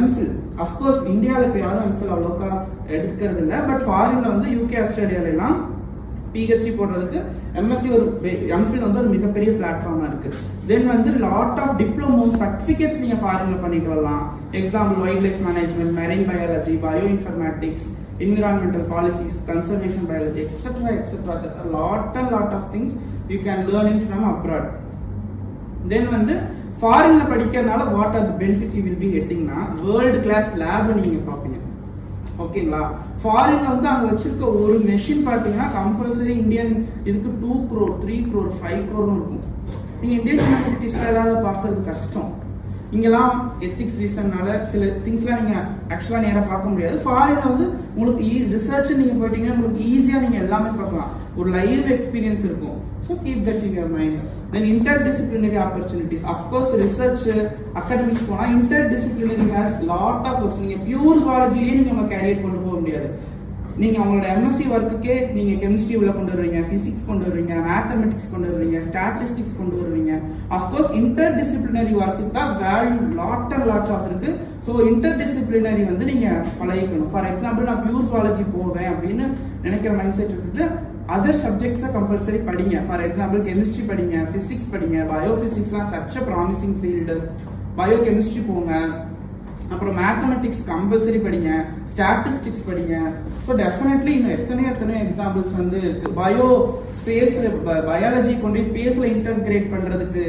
[SPEAKER 1] MPhil, அஃப்கோர்ஸ் இந்தியாவில் இப்போ யாரும் MPhil அவ்வளோக்கா எடுக்கிறது இல்லை. பட் ஃபாரின்ல வந்து UK, ஆஸ்திரேலியால எல்லாம் PhD போடுறதுக்கு MPhil வந்து ஒரு மிகப்பெரிய பிளாட்ஃபார்மா இருக்கு. தென் வந்து லாட் ஆஃப் டிப்ளமோ சர்டிபிகேட்ஸ் நீங்க ஃபாரின்ல பண்ணிட்டு வரலாம். Example wild life management, marine biology, bio informatics, environmental policies, conservation biology, etc., etc. There are lot of things you can learn in from abroad. Then வந்து ஃபாரின்ல படிக்கிறதுனால what are the benefits you will be கெட்டிங்னா வேர்ல்டு கிளாஸ் லேப் நீங்க பார்ப்பீங்க. ஓகேங்களா? ஃபாரின்ல வந்து அங்க வச்சிருக்க ஒரு மெஷின் பாத்தீங்கன்னா கம்பல்சரி இந்தியன் இதுக்கு 2 crore 3 crore 5 crore இருக்கும். நீங்க இந்தியன் யூனிவர்சிட்டிஸ்ல ஏதாவது பார்க்கறது கஷ்டம். இங்கெல்லாம் எத்திக்ஸ் ரீசன்னால சில திங்ஸ்லாம் நீங்க ஆக்சுவலா நேரா பார்க்க முடியாது. ஃபாரின்ல வந்து உங்களுக்கு ரிசர்ச் நீங்க போயிட்டீங்கன்னா உங்களுக்கு ஈஸியா நீங்க எல்லாமே பார்க்கலாம். ஒரு லைவ் எக்ஸ்பீரியன்ஸ் இருக்கும். So keep that in your mind. Then interdisciplinary opportunities. Of course, research, academics போனா interdisciplinary has lot of works. நீங்க பியூர் ஜுவாலஜிலேயே நீங்க உங்க கேரியர் கொண்டு போக முடியாது. நீங்க உங்களோட எம்எஸ்சி ஒர்க்குக்கே நீங்க கெமிஸ்ட்ரி உள்ள கொண்டு வருவீங்க, பிசிக்ஸ் கொண்டு வருவீங்க, மேத்தமெட்டிக்ஸ் கொண்டு வருவீங்க, ஸ்டாட்டிஸ்டிக்ஸ் கொண்டு வருவீங்க. அஃப்கோர்ஸ் இன்டர்டிசிப்ளினரி ஒர்க்கு தான் வேல்யூ லாட் ஆஃப் இருக்கு. ஸோ இன்டர்டிசிப்ளினரி வந்து நீங்க பழகிக்கணும். ஃபார் எக்ஸாம்பிள் நான் பியூர் ஜுவாலஜி போவேன் அப்படின்னு நினைக்கிற மைண்ட் செட் எடுத்துட்டு அதர் சப்ஜெக்ட்ஸை கம்பல்சரி படிங்க. ஃபார் எக்ஸாம்பிள் கெமிஸ்ட்ரி படிங்க, பிசிக்ஸ் படிங்க, பயோபிசிக்ஸ்லாம் such a promising field. Biochemistry போங்க, அப்புறம் மேத்தமெட்டிக்ஸ் கம்பல்சரி படிங்க, ஸ்டாட்டிஸ்டிக்ஸ் படிங்க. ஸோ டெஃபினெட்லி இன்னும் எத்தனையோ எக்ஸாம்பிள்ஸ் வந்து இருக்கு. பயோ ஸ்பேஸ்ல பயாலஜி கொண்டு போய் ஸ்பேஸ்ல இன்டர்கிரேட் பண்றதுக்கு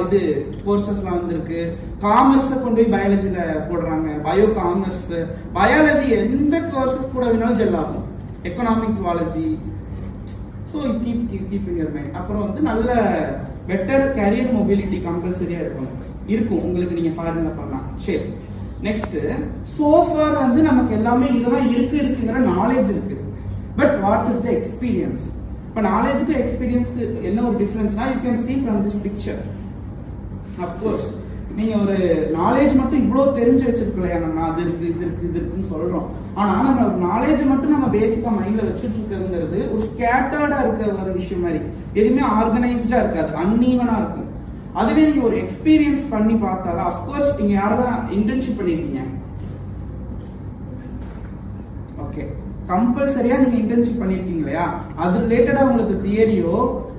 [SPEAKER 1] இது கோர்சஸ்லாம் வந்து இருக்கு. காமர்ஸை கொண்டு போய் பயாலஜில போடுறாங்க, பயோ காமர்ஸ். பயாலஜி எந்த கோர்சஸ் கூட வேணாலும் ஜெல் ஆகும். Economics, zoology. So keep in your mind. அப்புறம் வந்து நல்ல பெட்டர் கேரியர் மொபிலிட்டி கம்பல்சரியா இருக்கும் உங்களுக்கு. நீங்க ஃபாரின்ல பண்ணலாம். சரி, நெக்ஸ்ட் சோஃபார் வந்து நமக்கு எல்லாமே இதெல்லாம் இருக்குங்கிற நாலேஜ் இருக்கு. But what is the experience? இப்போ நாலேஜுக்கு எக்ஸ்பீரியன்ஸ்க்கு என்ன ஒரு டிஃபரன்ஸ்னா you can see from this picture. Of course நீங்க ஒரு நாலேஜ் மட்டும் இவ்வளவு தெரிஞ்சு வச்சிருக்கலையா, நம்ம அது இருக்கு இது இருக்குன்னு சொல்றோம். ஆனா நம்ம ஒரு நாலேஜ் மட்டும் நம்ம பேசிக்கா மைண்ட்ல வச்சுட்டு இருக்கிறதுங்கிறது ஒரு ஸ்கேட்டர்டா இருக்க ஒரு விஷயம் மாதிரி. எதுவுமே ஆர்கனைஸ்டா இருக்காது, அன்ஈவனா இருக்கும். அதுவே நீங்க ஒரு எக்ஸ்பீரியன்ஸ் பண்ணி பார்த்தாலும் அஃப்கோர்ஸ் நீங்க யாரெல்லாம் இன்டர்ன்ஷிப் பண்ணிருக்கீங்க? ஓகே, கம்பல்சரியா நீங்க இன்டர்ன்ஷிப் பண்ணிருக்கீங்க இல்லையா? அது ரிலேட்டடா உங்களுக்கு தியரியோ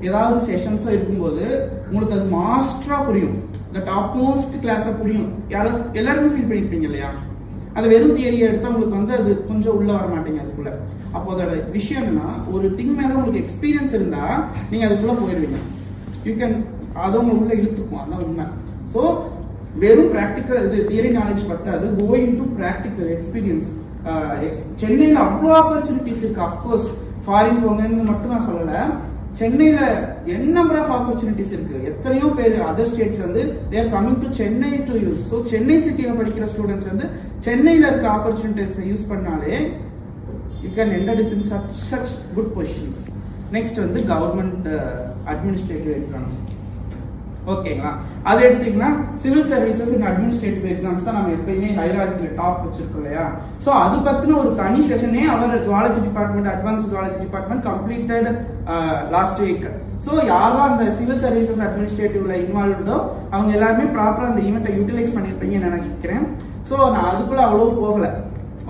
[SPEAKER 1] ஏதாவது செஷன்ஸோ இருக்கும்போது உங்களுக்கு அது மாஸ்டரா புரியும். டாப் மோஸ்ட் கிளாஸா புரியும். எல்லாருமே ஃபீல் பண்ணிருப்பீங்க இல்லையா? அது வெறும் தியரியை எடுத்தா உங்களுக்கு வந்து அது கொஞ்சம் உள்ள வர மாட்டேங்க அதுக்குள்ள. அப்போ அதோட விஷயம் என்னன்னா ஒரு திங் மேல உங்களுக்கு எக்ஸ்பீரியன்ஸ் இருந்தா நீங்க அதுக்குள்ள போயிடுவீங்க. யூ கேன் அதை உங்க உள்ள இழுத்துக்கும். அதான் உண்மை. ஸோ வெறும் ப்ராக்டிக்கல் இது தியரி நாலேஜ் பத்தாது, கோயிங் டு ப்ராக்டிக்கல் எக்ஸ்பீரியன்ஸ். சென்னையில் அவ்வளோ ஆப்பர்ச்சுனிட்டிஸ் இருக்கு. அஃப்கோர்ஸ் ஃபாரின் போங்கன்னு மட்டும் நான் சொல்லலை. சென்னையில என்ன நம்பர் ஆஃப் ஆப்பர்ச்சுனிட்டிஸ் இருக்கு. எத்தனையோ பேர் அதர் ஸ்டேட்ஸ் வந்து they are coming to Chennai to use. So Chennai சிட்டியில படிக்கிற ஸ்டூடெண்ட்ஸ் வந்து சென்னையில இருக்க ஆப்பர்ச்சுனிட்டிஸ் யூஸ் பண்ணாலே you can ended in such good positions. Next வந்து கவர்மெண்ட் அட்மினிஸ்ட்ரேட்டிவ் எக்ஸாம்ஸ். ஓகேங்களா? அது எடுத்தீங்கன்னா civil services and administrative exams தான் நம்ம எப்பயுமே ஹைரார்க்கில டாப் வச்சிருக்கோம் இல்லையா? ஸோ அது பத்தின ஒரு தனி செஷனே our zoology department, advance zoology department completed last week. So யாரெல்லாம் அந்த சிவில் சர்வீசஸ் அட்மினிஸ்ட்ரேட்டிவ்ல இன்வால்வ்டோ அவங்க எல்லாருமே ப்ராப்பரா அந்த ஈவெண்ட்டை யூட்டிலைஸ் பண்ணியிருப்பீங்கன்னு நினைக்கிறேன். ஸோ நான் அதுக்குள்ள அவ்வளோ போகல.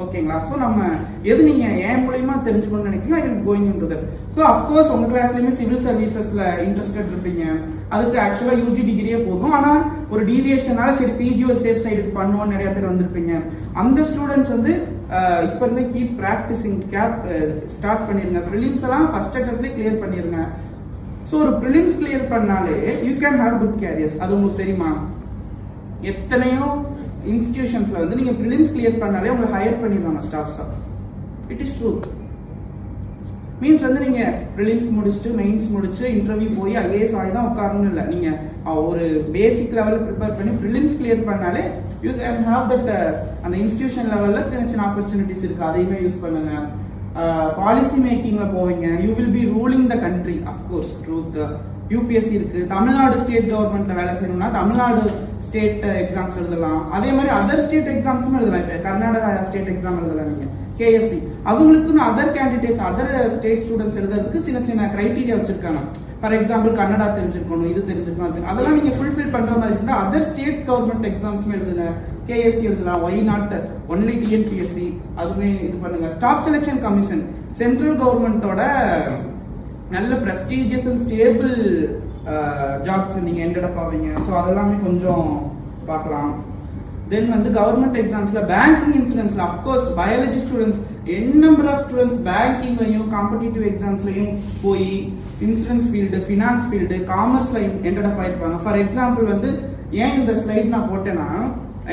[SPEAKER 1] ஓகேங்களா? ஸோ நம்ம எது நீங்க ஏன் மூலியமா தெரிஞ்சுக்கணும்னு நினைக்கிறீங்க, I will going into that. So of course உங்க கிளாஸ்லயுமே சிவில் சர்வீசஸ்ல இன்ட்ரெஸ்டட் இருப்பீங்க. அதுக்கு ஆக்சுவலா யூஜி டிகிரியே போதும். ஆனா ஒரு டீவியேஷனால சரி பிஜி ஒரு சேஃப் சைடுக்கு பண்ணுவோம் நிறைய பேர் வந்திருப்பீங்க. அந்த ஸ்டூடெண்ட்ஸ் வந்து இப்ப இருந்தே கீப் பிராக்டிசிங் ஸ்டார்ட் பண்ணிருங்க. ப்ரிலிம்ஸ் எல்லாம் ஃபர்ஸ்ட் அட்டெம்ப்ட்லேயே கிளியர் பண்ணிருங்க. ஸோ ஒரு ப்ரிலிம்ஸ் கிளியர் பண்ணாலே you can have good careers. அது உங்களுக்கு தெரியுமா? எத்தனையோ இன்ஸ்டிடியூஷன்ஸ்ல வந்து நீங்க பிரிலிம்ஸ் கிளியர் பண்ணாலே உங்களை ஹையர் பண்ணிடுவாங்க ஸ்டாஃப்ஸா. It is true. மீன்ஸ் வந்து நீங்க பிரிலிம்ஸ் முடிச்சுட்டு மெயின்ஸ் முடிச்சு இன்டர்வியூ போய் ஐஏஎஸ் ஆகி தான் உட்காரணும் இல்லை. நீங்க ஒரு பேசிக் லெவலில் ப்ரிப்பேர் பண்ணி பிரிலிம்ஸ் கிளியர் பண்ணாலே யூ கேன் ஹேவ் தட். அந்த இன்ஸ்டிடியூஷன் லெவல்ல சின்ன சின்ன ஆப்பர்ச்சுனிட்டிஸ் இருக்கு, அதையுமே யூஸ் பண்ணுங்க. பாலிசி மேக்கிங்ல போவீங்க, you will B ruling the country. Of course truth. UPSC இருக்கு. தமிழ்நாடு ஸ்டேட் கவர்மெண்ட்ல வேலை செய்யணும்னா தமிழ்நாடு ஸ்டேட் எக்ஸாம்ஸ் எழுதலாம். அதே மாதிரி அதர் ஸ்டேட் எக்ஸாம்ஸும் எழுதலாம். இப்போ கர்நாடகா ஸ்டேட் எக்ஸாம் எழுதலாம் நீங்க, கேஎஸ்சி. அவங்களுக்குன்னு other candidates other state students எழுதுறதுக்கு சின்ன சின்ன கிரைட்டீரியா வச்சிருக்காங்க. ஃபார் எக்ஸாம்பிள் கன்னடா தெரிஞ்சிருக்கணும், இது தெரிஞ்சிருக்கணும். அதெல்லாம் நீங்க ஃபுல்ஃபில் பண்ற மாதிரி இருந்தா அதர் ஸ்டேட் கவர்மெண்ட் எக்ஸாம்ஸ் எழுதுங்க. கேஎஸ்சி எழுதலாம். ஒய் நாட் ஒன்லி டிஎன்பிஎஸ்சி அதுவுமே இது பண்ணுங்க. ஸ்டாஃப் செலெக்ஷன் கமிஷன் சென்ட்ரல் கவர்மெண்டோட நல்ல பிரஸ்டீஜியஸ் அண்ட் ஸ்டேபிள் ஜாப்ஸ் நீங்க எண்டப் ஆவீங்க. ஸோ அதெல்லாமே கொஞ்சம் பார்க்கலாம். தென் வந்து கவர்மெண்ட் எக்ஸாம்ஸ்ல பேங்கிங் இன்சூரன்ஸ்ல of course biology students number of students பேங்கிங்லையும் காம்படிட்டிவ் எக்ஸாம்ஸ்லையும் போய் இன்சூரன்ஸ் ஃபீல்டு, ஃபினான்ஸ் ஃபீல்டு, காமர்ஸ்ல என்டர்டப் ஆயிருப்பாங்க. ஃபார் எக்ஸாம்பிள் வந்து ஏன் இந்த ஸ்லைட் நான் போட்டேன்னா,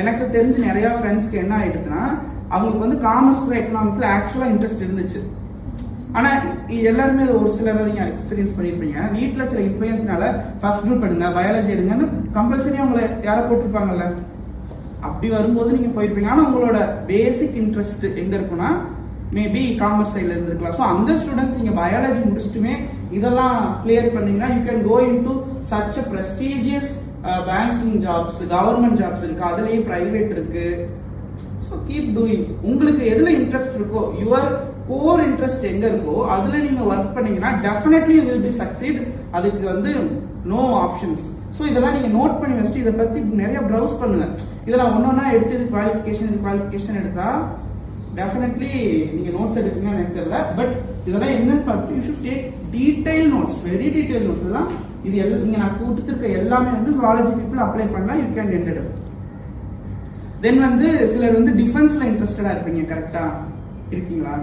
[SPEAKER 1] எனக்கு தெரிஞ்சு நிறைய ஃப்ரெண்ட்ஸ்க்கு என்ன ஆயிடுச்சுன்னா, அவங்களுக்கு வந்து காமர்ஸ்ல எக்கனாமிக்ஸ்ல ஆக்சுவலா இன்ட்ரெஸ்ட் இருந்துச்சு. ஆனா எல்லாருமே ஒரு சிலர் நீங்க எக்ஸ்பீரியன்ஸ் பண்ணிருப்பீங்க, வீட்டுல சில இன்ஃபுளுன்ஸ்னால ஃபர்ஸ்ட் குரூப் எடுங்க, பயாலஜி எடுங்கன்னு கம்பல்சரி அவங்களை யாரை போட்டிருப்பாங்கல்ல. அப்படி வரும்போது நீங்க போயிருப்பீங்க. ஆனா உங்களோட பேசிக் இன்ட்ரெஸ்ட் எங்க இருக்குன்னா மேபி காமர்ஸ் சைட்ல இருந்திருக்கலாம். ஸோ அந்த ஸ்டூடெண்ட்ஸ் நீங்க பயாலஜி முடிச்சுட்டுமே இதெல்லாம் கிளியர் பண்ணீங்கன்னா you can go in to such a prestigious banking jobs, government jobs இருக்கு, அதுலயும் பிரைவேட் இருக்கு. So keep doing. உங்களுக்கு எதுல இன்ட்ரெஸ்ட் இருக்கோ, யுவர் கோர் இன்ட்ரெஸ்ட் எங்க இருக்கோ அதுல நீங்க ஒர்க் பண்ணீங்கன்னா டெஃபினெட்லி வில் பி சக்சீட். அதுக்கு வந்து நோ ஆப்ஷன்ஸ். ஸோ இதெல்லாம் நீங்க நோட் பண்ணி வச்சுட்டு இதை பத்தி நிறைய ப்ரௌஸ் பண்ணுங்க. இதெல்லாம் ஒன்னொன்னா எடுத்து இது குவாலிஃபிகேஷன் எடுத்தா டெஃபினெட்லி நீங்க நோட்ஸ் எடுப்பீங்கன்னு எனக்கு தெரியல. பட் இதெல்லாம் என்னன்னு பார்த்துட்டு you should take detail notes, very detail notes. இதெல்லாம் இது இங்க நான் கொடுத்துருக்க எல்லாமே வந்து ஜுவாலஜி பீப்புள் அப்ளை பண்ணலாம். You can enter. தென் வந்து சிலர் வந்து டிஃபென்ஸ்ல இன்ட்ரெஸ்டடா இருப்பீங்க. கரெக்டா இருக்கீங்களா?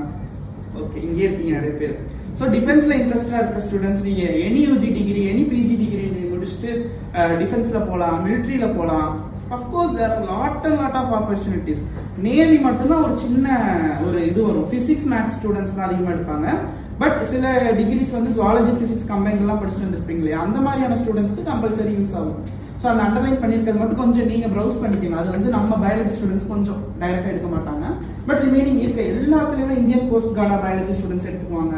[SPEAKER 1] ஓகே, இங்கே இருக்கீங்க நிறைய பேர். ஸோ டிஃபென்ஸ்ல இன்ட்ரெஸ்டா இருக்க ஸ்டூடெண்ட்ஸ் நீங்க any UG degree, any PG degree முடிச்சுட்டு டிஃபென்ஸ்ல போகலாம், மிலிட்ரியில போகலாம். Of course there are lot of opportunities. Navy மட்டும்தான் ஒரு சின்ன ஒரு இது வரும், பிசிக்ஸ் மேத்ஸ் ஸ்டூடெண்ட்ஸ் தான் அதிகமாக எடுப்பாங்க. பட் சில டிகிரிஸ் வந்து ஜுவாலஜி பிசிக்ஸ் கம்பைன் எல்லாம் படிச்சுட்டு வந்திருப்பீங்க இல்லையா, அந்த மாதிரியான ஸ்டூடெண்ட்ஸ்க்கு கம்பல்சரி யூஸ் ஆகும். ஸோ அந்த அண்டர்லைன் பண்ணிருக்கிறது மட்டும் கொஞ்சம் நீங்க ப்ரௌஸ் பண்ணிக்கணும். அது வந்து நம்ம பயாலஜி ஸ்டூடெண்ட்ஸ் கொஞ்சம் டைரக்டா எடுக்க மாட்டாங்க. பட் ரிமைனிங் இருக்க எல்லாத்துலயுமே இந்தியன் கோஸ்ட் கார்டா பயாலஜி ஸ்டூடெண்ட்ஸ் எடுத்துக்குவாங்க.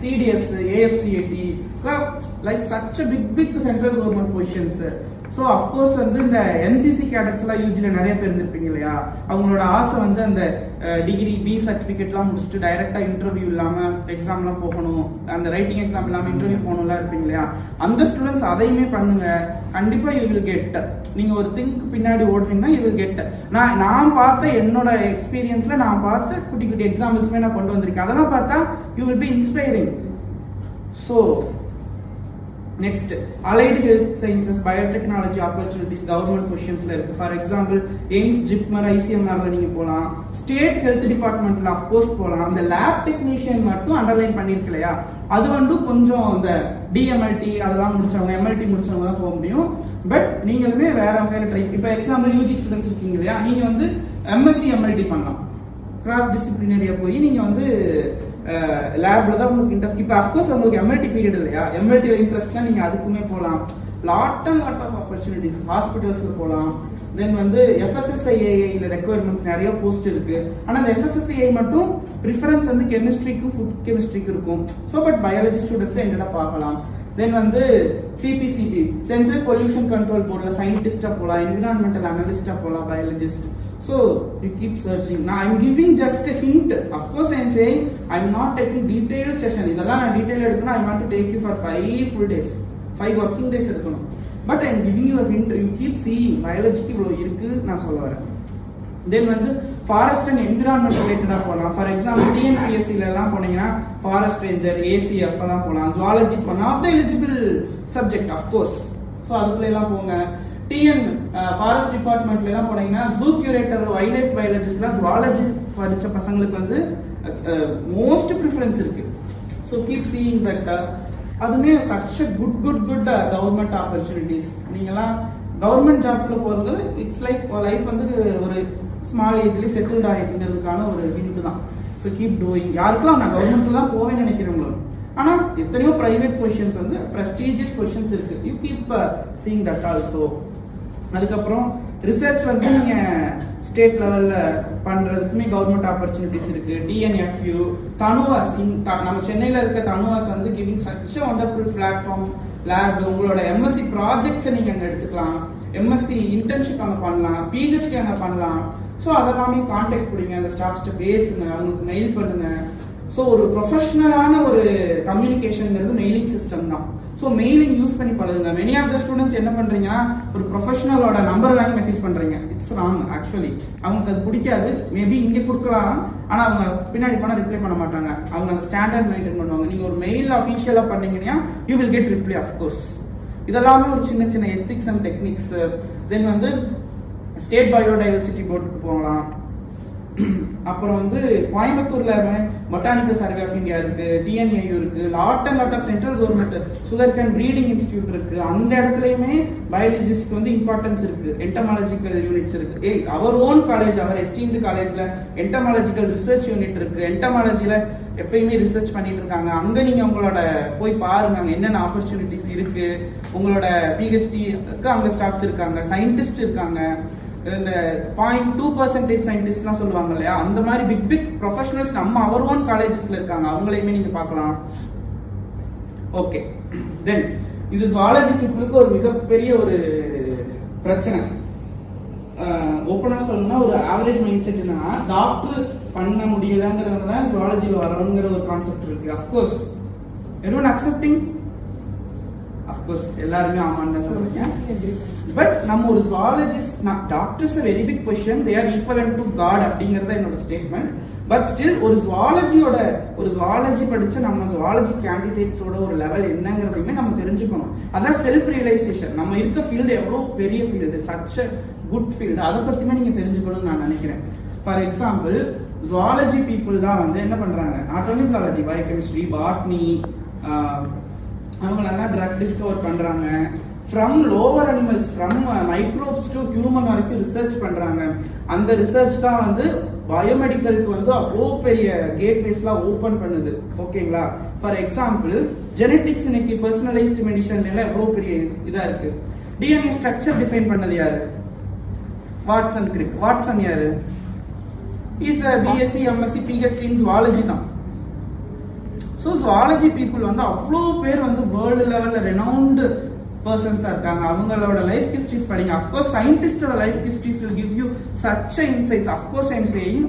[SPEAKER 1] CDS, AFCAT, like such big central government positions. So of course வந்து இந்த என்சிசி கேடட்ஸ் எல்லாம் யூஜில நிறைய பேர் இருந்திருப்பீங்க இல்லையா, அவங்களோட ஆசை வந்து அந்த டிகிரி பி சர்டிபிகேட்லாம் முடிச்சுட்டு டைரக்டா இன்டர்வியூ இல்லாம எக்ஸாம்லாம் போகணும், அந்த ரைட்டிங் எக்ஸாம் இல்லாம இன்டர்வியூ போகணும்லாம் இருப்பீங்க இல்லையா. அந்த ஸ்டூடெண்ட்ஸ் அதையுமே பண்ணுங்க, கண்டிப்பா யூ வில் கெட். நீங்க ஒரு திங்க் பின்னாடி ஓடுறீங்கன்னா யூ வில் கெட். நான் பார்த்த என்னோட எக்ஸ்பீரியன்ஸ்ல நான் பார்த்த குட்டி குட்டி எக்ஸாம்பிள்ஸ்மே நான் கொண்டு வந்திருக்கேன். அதெல்லாம் பார்த்தா you will be inspiring. So next allied health sciences, biotechnology opportunities government பொசிஷன்ஸ்ல இருக்கு. ஃபார் எக்ஸாம்பிள் எய்ம்ஸ், ஜிப்மர், ஐசிஎம்ஆர்ல நீங்க போகலாம். ஸ்டேட் ஹெல்த் டிபார்ட்மெண்ட்ல அஃப்கோர்ஸ் போகலாம். அந்த லேப் டெக்னீஷியன் மட்டும் அண்டர்லைன் பண்ணிருக்கு இல்லையா, அது வந்து கொஞ்சம் இந்த டிஎம்எல்டி அதெல்லாம் முடிச்சவங்க, எம்எல்டி முடிச்சவங்க தான் போக முடியும். பட் நீங்களுமே வேற ட்ரை. இப்போ எக்ஸாம்பிள் யூஜி ஸ்டூடெண்ட்ஸ் இருக்கீங்க இல்லையா, நீங்க வந்து எம்எஸ்சி எம்எல்டி பண்ணலாம். கிராஸ் டிசிப்ளினரியா போய் நீங்க வந்து லேப்ல தான் உங்களுக்கு இன்ட்ரெஸ்ட். இப்போ அஃப்கோர்ஸ் உங்களுக்கு எம்எல்டி பீரியட் இல்லையா, எம்எல்டி இன்ட்ரெஸ்ட்னா நீங்க அதுக்குமே போகலாம். Lot of opportunities. ஹாஸ்பிட்டல்ஸ்ல போகலாம். தென் வந்து எஃப்எஸ்எஸ்ஐஏல ரெக்குவயர்மெண்ட்ஸ் நிறைய போஸ்ட் இருக்கு. ஆனா அந்த எஃப்எஸ்எஸ்ஐஏ மட்டும் ப்ரிஃபரன்ஸ் வந்து கெமிஸ்ட்ரிக்கும் ஃபுட் கெமிஸ்ட்ரிக்கும் இருக்கும். ஸோ பட் பயாலஜி ஸ்டூடெண்ட்ஸ் என்னடா பார்க்கலாம். தென் வந்து சிபிசிபி, சென்ட்ரல் பொல்யூஷன் கண்ட்ரோல் போர்ட்ல சயின்டிஸ்டா போகலாம், என்விரான்மெண்டல் அனலிஸ்டா போகலாம், biologist. So you keep searching. Now I'm giving just a hint. Of course I'm saying I'm not taking detailed session. இதெல்லாம் நான் டீடைல் எடுக்கணும். I want to take you for 5 full days, 5 working days எடுக்கணும். But I'm giving you a hint. You keep seeing biology இவ்வளவு இருக்கு நான் சொல்ல வரேன். தென் வந்து ஃபாரஸ்ட் அண்ட் என்விரான்மெண்ட் ரிலேட்டடா போகலாம். ஃபார் எக்ஸாம்பிள் டிஎன்பிஎஸ்சில எல்லாம் போனீங்கன்னா ஃபாரஸ்ட் ரேஞ்சர், ஏசிஎஃப் எல்லாம் போகலாம். Zoology one of the eligible subject of course. So அதுக்குள்ள எல்லாம் போங்க. டிஎன் ஃபாரஸ்ட் டிபார்ட்மெண்ட்ல எல்லாம் போனீங்கன்னா ஜூ கியூரேட்டர், வைல்ட் லைஃப் பயாலஜிஸ்ட்லாம் ஜுவாலஜி படிச்ச பசங்களுக்கு வந்து மோஸ்ட் ப்ரிஃபரன்ஸ் இருக்கு. So keep seeing that. அதுமே சச் குட் கவர்மெண்ட் ஆப்பர்ச்சுனிட்டிஸ். நீங்களாம் கவர்மெண்ட் ஜாப்ல போறது இட்ஸ் லைக் லைஃப் வந்து ஒரு ஸ்மால் ஏஜ்லயே செட்டில்ட் ஆகிட்டுங்கிறதுக்கான ஒரு ஹிண்ட் தான். So keep doing. யாருக்கெல்லாம் நான் கவர்மெண்ட்ல தான் போவேன்னு நினைக்கிறவங்களும், ஆனா எத்தனையோ பிரைவேட் பொசிஷன்ஸ் வந்து பிரஸ்டீஜியஸ் பொசிஷன்ஸ் இருக்கு. You keep seeing that also. அதுக்கப்புறம் ரிசர்ச் வந்து நீங்க ஸ்டேட் லெவல்ல பண்றதுக்குமே கவர்மெண்ட் ஆப்பர்ச்சுனிட்டிஸ் இருக்கு. டிஎன்எஃப்யூ, தனுவாஸ், நம்ம சென்னையில இருக்க தனுவாஸ் வந்து giving such wonderful platform lab. உங்களோட எம்எஸ்சி ப்ராஜெக்ட்ஸை நீங்க அங்க எடுத்துக்கலாம், எம்எஸ்சி இன்டர்ன்ஷிப் அங்க பண்ணலாம், பிஹெச்டி அங்க பண்ணலாம். ஸோ அதெல்லாமே கான்டாக்ட் கொடுங்க, அந்த ஸ்டாஃப்ஸ்ட்ட பேசுங்க, அவங்களுக்கு மெயில் பண்ணுங்க. ஸோ ஒரு ப்ரொஃபஷனலான ஒரு கம்யூனிகேஷன்ங்கிறது மெயிலிங் சிஸ்டம் தான். ஸோ மெயிலிங் யூஸ் பண்ணி பழகுங்க. மெனி ஆஃப் த ஸ்டூடெண்ட்ஸ் என்ன பண்றீங்கன்னா ஒரு ப்ரொஃபஷனலோட நம்பர் வாங்கி மெசேஜ் பண்றீங்க. It's wrong. ஆக்சுவலி அவங்களுக்கு அது பிடிக்காது. மேபி இங்கே கொடுக்கலாம், ஆனா அவங்க பின்னாடி போனா ரிப்ளை பண்ண மாட்டாங்க. அவங்க அந்த ஸ்டாண்டர்ட் மெயின்டைன் பண்ணுவாங்க. நீங்க ஒரு மெயில் அஃபீஷியலா பண்ணீங்கன்னா you will get reply of course. இதெல்லாமே ஒரு சின்ன சின்ன எத்திக்ஸ் அண்ட் டெக்னிக்ஸ். தென் வந்து ஸ்டேட் பயோடைவர்சிட்டி போர்டுக்கு போகலாம். அப்புறம் வந்து கோயம்புத்தூர்ல பொட்டானிக்கல் சர்வே ஆஃப் இந்தியா இருக்கு, டிஎன்ஏயு இருக்கு, lot of central government sugar cane breeding institute இருக்கு. அந்த இடத்துலயுமே பயாலஜிஸ்ட்க்கு வந்து இம்பார்ட்டன்ஸ் இருக்கு, என்டமாலஜிக்கல் யூனிட்ஸ் இருக்கு. Our own college, our esteemed காலேஜ்ல என்டமாலஜிக்கல் ரிசர்ச் யூனிட் இருக்கு. என்டமாலஜில எப்பயுமே ரிசர்ச் பண்ணிட்டு இருக்காங்க. அங்க நீங்க உங்களோட போய் பாருங்க அங்க என்னென்ன ஆப்பர்ச்சுனிட்டிஸ் இருக்கு. உங்களோட பிஹெச்டிக்கு அங்க ஸ்டாஃப்ஸ் இருக்காங்க, சயின்டிஸ்ட் இருக்காங்க. இந்த 0.2% சயின்டிஸ்ட்லாம் சொல்லுவாங்க இல்லையா, அந்த மாதிரி பிக் ப்ரொஃபஷனல்ஸ் நம்ம அவர் ஓன் காலேஜஸ்ல இருக்காங்க. அவங்களையுமே நீங்க பார்க்கலாம். ஓகே, தென் இது ஜுவாலஜி பீப்புளுக்கு ஒரு மிகப்பெரிய ஒரு பிரச்சனை. ஓப்பனா சொல்லணும்னா ஒரு ஆவரேஜ் மைண்ட் செட் என்னன்னா, டாக்டர் பண்ண முடியலங்கிறவங்க தான் ஜுவாலஜியில் வரணுங்கிற ஒரு கான்செப்ட் இருக்கு. அஃப்கோர்ஸ் எவ்ரிவன் அக்செப்டிங், அஃப்கோர்ஸ் எல்லாருமே ஆமான்னு சொல்றீங்க. பட் நம்ம ஒரு zoologist, doctors very big position, they are equivalent to god அப்படிங்கறத என்னோட ஸ்டேட்மெண்ட். பட் ஸ்டில் ஒரு ஜுவாலஜி படிச்ச நம்ம ஜுவாலஜி கேண்டிடேட்ஸோட ஒரு லெவல் என்னங்கிறதையுமே நம்ம தெரிஞ்சுக்கணும். அதான் செல்ஃப் ரியலைசேஷன். நம்ம இருக்க ஃபீல்டு எவ்வளவு பெரிய ஃபீல்டு, சச் குட் ஃபீல்டு, அதை பத்தியுமே நீங்க தெரிஞ்சுக்கணும்னு நான் நினைக்கிறேன். ஃபார் எக்ஸாம்பிள், ஜுவாலஜி பீப்புள் தான் வந்து என்ன பண்றாங்க, not only zoology, biochemistry, botany, அவங்களெல்லாம் ட்ரக் டிஸ்கவர் பண்றாங்க. From lower animals, from microbes to human வரைக்கும் ரிசர்ச் பண்றாங்க. அந்த ரிசர்ச் தான் வந்து பயோமெடிக்கலுக்கு வந்து அவ்வளோ பெரிய கேட்வேஸ்லாம் ஓப்பன் பண்ணுது. ஓகேங்களா? ஃபார் எக்ஸாம்பிள், ஜெனட்டிக்ஸ் இன்னைக்கு பர்சனலைஸ்டு மெடிசன்ல எவ்வளோ பெரிய இதா இருக்கு. டிஎன்ஏ ஸ்ட்ரக்சர் டிஃபைன் பண்ணது யாரு? வாட்சன் கிரிக். வாட்சன் யாரு? Is BSc MSc PhD in zoology தான். ஸோ ஜுவாலஜி பீப்புள் வந்து அவ்வளோ பேர் வந்து வேர்ல்டு லெவலில் ரெனவுண்டு பர்சன்ஸாக இருக்காங்க. அவங்களோட லைஃப் ஹிஸ்ட்ரிஸ் படிங்க. அஃப்கோர்ஸ் சயின்டிஸ்டோட life histories will give you such insights. Of course I'm saying,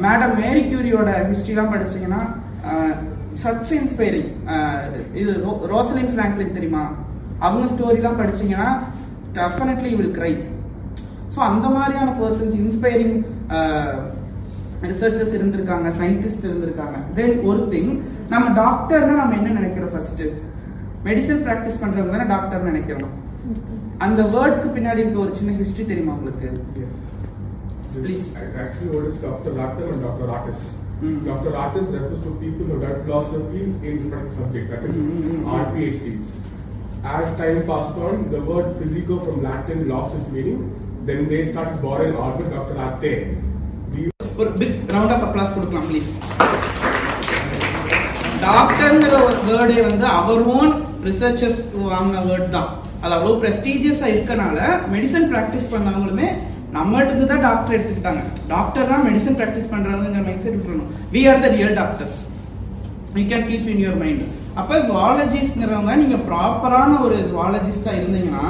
[SPEAKER 1] madam Marie கியூரியோட ஹிஸ்ட்ரிலாம் படிச்சீங்கன்னா சச் இன்ஸ்பைரிங். இது ரோசலின் ஃப்ராங்க்லின் தெரியுமா? அவங்க ஸ்டோரிலாம் படிச்சீங்கன்னா definitely you will cry. So அந்த மாதிரியான பர்சன்ஸ், இன்ஸ்பைரிங் ரிசர்ச்சர்ஸ் இருந்திருக்காங்க, சயின்டிஸ்ட் இருந்திருக்காங்க. தென் ஒரு திங், நம்ம டாக்டர்னா நம்ம என்ன நினைக்கிறோம்? ஃபர்ஸ்ட் மெடிசன் பிராக்டிஸ் பண்றவங்க தானே டாக்டர் நினைக்கிறோம். அந்த வேர்டுக்கு பின்னாடி இருக்க ஒரு சின்ன ஹிஸ்டரி தெரியுமா உங்களுக்கு? Please.
[SPEAKER 3] Actually, what is Dr. Doctor and Dr. Artist? Dr. Artist refers to people who have philosophy in different subject, that is PhDs. As time passed on, the word physico from Latin lost its meaning. Then they started borrowing Albert Dr. Arte.
[SPEAKER 1] ஒரு பிக் ரவுண்ட் ஆஃப் அப்ளாஸ் கொடுக்கலாம் ப்ளீஸ். டாக்டர்ங்கிற ஒரு வேர்டே வந்து அவர் ஓன் ரிசர்ச்சர்ஸ் வாங்கின வேர்ட் தான். அது அவ்வளோ ப்ரெஸ்டீஜியஸா இருக்கனால மெடிசன் பிராக்டிஸ் பண்ணவங்களுமே நம்மகிட்ட தான் டாக்டர் எடுத்துக்கிட்டாங்க. டாக்டர் தான் மெடிசன் பிராக்டிஸ் பண்றவங்க மைண்ட் செட் விட்டுறணும். We are the real doctors. You can keep in your mind. அப்போ ஜுவாலஜிஸ்ட்ங்கிறவங்க நீங்க ப்ராப்பரான ஒரு ஜுவாலஜிஸ்டா இருந்தீங்கன்னா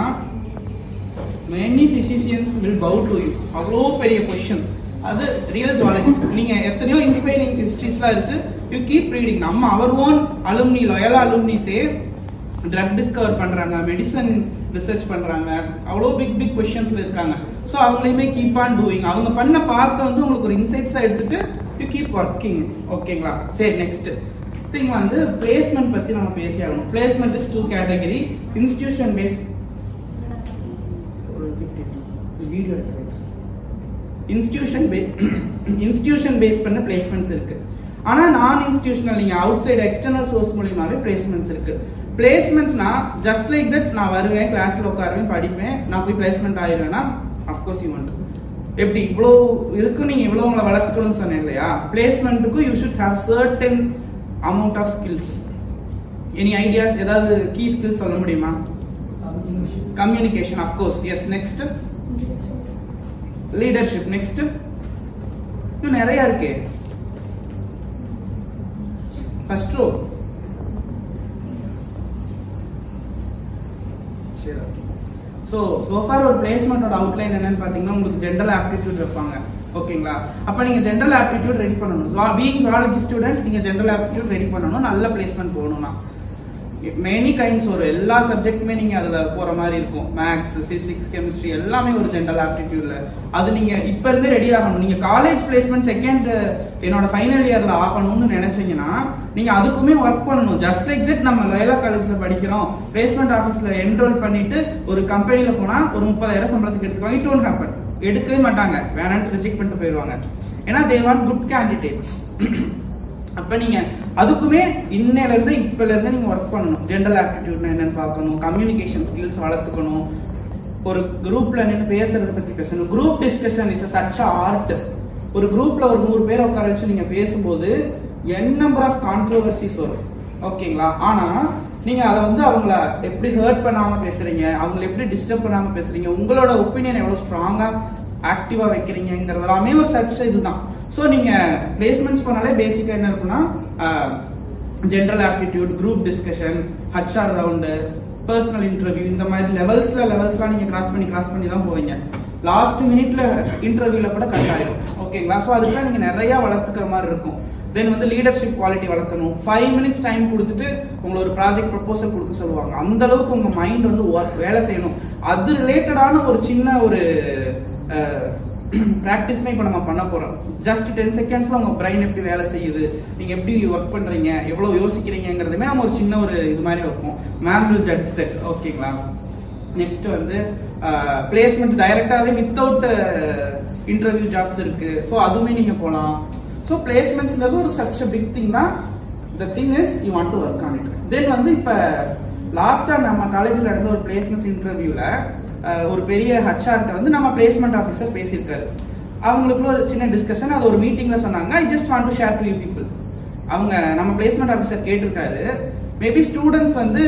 [SPEAKER 1] many physicians will bow to you. அவ்வளோ பெரிய பொசிஷன். அது ரியல் ஜுவாலஜிஸ்ட். நீங்க எத்தனையோ இன்ஸ்பைரிங் ஹிஸ்டரிஸ்லாம் இருக்கு. You keep reading. நம்ம அவர் ஓன் அலுமினி, லோயலா அலுமினிஸே ட்ரக் டிஸ்கவர் பண்றாங்க, மெடிசன் ரிசர்ச் பண்றாங்க, அவ்வளோ பிக் பொசிஷன்ஸ்ல இருக்காங்க. ஸோ அவங்களையுமே கீப் ஆன் டூயிங். அவங்க பண்ண பார்த்து வந்து உங்களுக்கு ஒரு இன்சைட்ஸா எடுத்துட்டு யூ கீப் ஒர்க்கிங். ஓகேங்களா? சரி, நெக்ஸ்ட் திங் வந்து பிளேஸ்மெண்ட் பத்தி நம்ம பேசி ஆகணும். Placement is 2 category. Institution base video institution base பண்ண பிளேஸ்மெண்ட்ஸ் இருக்கு. ஆனா நான் இன்ஸ்டிடியூஷனல், நீங்க அவுட் சைடு எக்ஸ்டர்னல் சோர்ஸ் மூலியமாவே பிளேஸ்மெண்ட்ஸ் இருக்கு. பிளேஸ்மெண்ட்ஸ்னா ஜஸ்ட் லைக் தட், நான் வருவேன், கிளாஸ்ல உட்காருவேன், படிப்பேன், நான் போய் பிளேஸ்மெண்ட் ஆயிடுவேன்னா அஃப்கோர்ஸ் யூ வாண்ட். எப்படி இவ்வளோ இருக்கு, நீங்க இவ்வளோ உங்களை வளர்த்துக்கணும்னு சொன்னேன் இல்லையா? பிளேஸ்மெண்ட்டுக்கும் you should have certain amount of skills. Any ideas? ஏதாவது கீ ஸ்கில்ஸ் சொல்ல முடியுமா? Communication, of course, yes. Next leadership. Next இது நிறைய இருக்கு. First row. சோஃபார் ஒரு பிளேஸ்மெண்டோட அவுட்லைன் என்னன்னு பாத்தீங்கன்னா, உங்களுக்கு ஜெனரல் ஆப்டிடியூட் வைப்பாங்க. ஓகேங்களா? அப்ப நீங்க ஜெனரல் ஆப்டிடியூட் ரெடி பண்ணணும். பீயிங் ஜுவாலஜி ஸ்டூடெண்ட், நீங்க ஜெனரல் ஆப்டிடியூட் ரெடி பண்ணணும். நல்ல பிளேஸ்மெண்ட் போகணும்னா மெனி கைண்ட்ஸ் ஒரு எல்லா சப்ஜெக்ட்டுமே நீங்க அதுல போற மாதிரி இருக்கும். மேக்ஸ், பிசிக்ஸ், கெமிஸ்ட்ரி எல்லாமே ஒரு ஜெனரல் ஆப்டிடியூட்ல. அது நீங்க இப்ப இருந்தே ரெடி ஆகணும். நீங்க காலேஜ் பிளேஸ்மெண்ட் செகண்ட் என்னோட ஃபைனல் இயர்ல ஆகணும்னு நினைச்சீங்கன்னா நீங்க அதுக்குமே ஒர்க் பண்ணணும். ஜஸ்ட் லைக் தட் நம்ம லயோலா காலேஜ்ல படிக்கிறோம், பிளேஸ்மெண்ட் ஆஃபீஸ்ல என்ரோல் பண்ணிட்டு ஒரு கம்பெனில போனா ஒரு 30,000 சம்பளத்துக்கு எடுத்துக்குவாங்க. It won't happen. எடுக்கவே மாட்டாங்க, வேணான்னு ரிஜெக்ட் பண்ணிட்டு போயிடுவாங்க. ஏன்னா தே வாண்ட் குட் கேண்டிடேட்ஸ். அப்ப நீங்க அதுக்குமே இன்னையில இருந்து இப்பல இருந்து நீங்க ஒர்க் பண்ணணும். ஜெனரல் ஆப்டிடியூட்னா என்னன்னு பார்க்கணும், கம்யூனிகேஷன் ஸ்கில்ஸ் வளர்த்துக்கணும், ஒரு குரூப்ல நின்று பேசுறத பத்தி பேசணும். Group discussion is such art. ஒரு குரூப்ல ஒரு 100 பேர் உட்கார வச்சு நீங்க பேசும்போது நம்பர் ஆஃப் கான்ட்ரோவர்சிஸ் வரும், ஓகேங்களா? ஆனா நீங்க அதை வந்து அவங்கள எப்படி ஹர்ட் பண்ணாம பேசுறீங்க, அவங்களை எப்படி டிஸ்டர்ப் பண்ணாம பேசுறீங்க, உங்களோட ஒப்பீனியன் எவ்வளவு ஸ்ட்ராங்கா ஆக்டிவா வைக்கிறீங்கிறது எல்லாமே ஒரு சர்ச் இதுதான். ஸோ நீங்க பிளேஸ்மெண்ட்ஸ் பண்ணாலே பேசிக்கா என்ன இருக்குன்னா general aptitude, group discussion, HR round, personal interview, இந்த மாதிரி லெவல்ஸ்லாம் நீங்க கிராஸ் பண்ணி தான் போவீங்க. லாஸ்ட் மினிட்ல இன்டர்வியூல கூட கட் ஆயிடும், ஓகேங்களா? ஸோ அதுக்கெல்லாம் நீங்க நிறைய வளர்த்துக்கிற மாதிரி இருக்கும். தென் வந்து லீடர்ஷிப் குவாலிட்டி வளர்க்கணும். 5 மினிட்ஸ் டைம் கொடுத்துட்டு உங்களை ஒரு ப்ராஜெக்ட் ப்ரொபோசல் கொடுக்க சொல்லுவாங்க. அந்த அளவுக்கு உங்க மைண்ட் வந்து வேலை செய்யணும். அது ரிலேட்டடான ஒரு சின்ன ஒரு ப்ராக்டிஸ்மே இப்போ நம்ம பண்ண போறோம். ஜஸ்ட் 10 செகண்ட்ஸ்ல உங்க பிரெயின் எப்படி வேலை செய்யுது, நீங்க எப்படி ஒர்க் பண்றீங்க, எவ்வளவு யோசிக்கிறீங்கிறதுமே நம்ம ஒரு சின்ன ஒரு இது மாதிரி வைப்போம். மேம் வில் ஜட்ஜ் தட், ஓகேங்களா? நெக்ஸ்ட் வந்து பிளேஸ்மெண்ட் டைரக்டாவே வித்தவுட் இன்டர்வியூ ஜாப்ஸ் இருக்கு. ஸோ அதுவுமே நீங்க போகலாம். ஸோ பிளேஸ்மெண்ட்ஸ்ங்கிறது ஒரு சச் அ பிக் திங் தான். The thing is you want to work on it. Then வந்து இப்போ லாஸ்டா நம்ம காலேஜில் நடந்த ஒரு பிளேஸ்மெண்ட்ஸ் இன்டர்வியூல ஒரு பெரிய ஹச்ஆர்கிட்ட வந்து நம்ம பிளேஸ்மெண்ட் ஆஃபீஸர் பேசியிருக்காரு. அவங்களுக்குள்ள ஒரு சின்ன டிஸ்கஷன், அது ஒரு மீட்டிங்ல சொன்னாங்க. I just want to share to you people. அவங்க நம்ம பிளேஸ்மெண்ட் ஆஃபீஸர் கேட்டிருக்காரு, மேபி ஸ்டூடெண்ட்ஸ் வந்து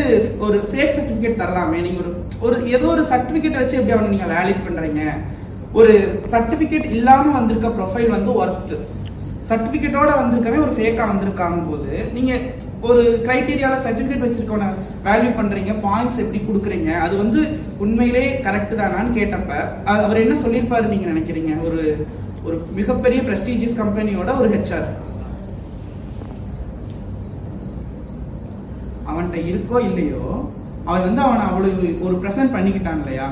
[SPEAKER 1] ஒரு ஃபேக் சர்டிஃபிகேட் தரலாமே, நீங்க ஒரு ஏதோ ஒரு சர்டிஃபிகேட் வச்சு எப்படி அவங்க நீங்க வேலிட் பண்றீங்க? ஒரு சர்டிஃபிகேட் இல்லாம வந்திருக்க ப்ரொஃபைல் வந்து ஒர்த், சர்டிஃபிகேட்டோட வந்திருக்கவே ஒரு ஃபேக்கா வந்திருக்காங்க போது நீங்க ஒரு கிரைட்டீரியால சர்டிஃபிகேட் வச்சிருக்கவன வேல்யூ பண்றீங்க, பாயிண்ட்ஸ் எப்படி கொடுக்குறீங்க, அது வந்து உண்மையிலே கரெக்ட் தானான்னு கேட்டப்ப அவர் என்ன சொல்லியிருப்பாரு நீங்க நினைக்கிறீங்க? ஒரு மிகப்பெரிய பிரஸ்டீஜியஸ் கம்பெனியோட ஒரு ஹெச்ஆர், அவன்கிட்ட இருக்கோ இல்லையோ அவன் வந்து அவனை அவ்வளவு ஒரு ப்ரெசென்ட் பண்ணிக்கிட்டான் இல்லையா?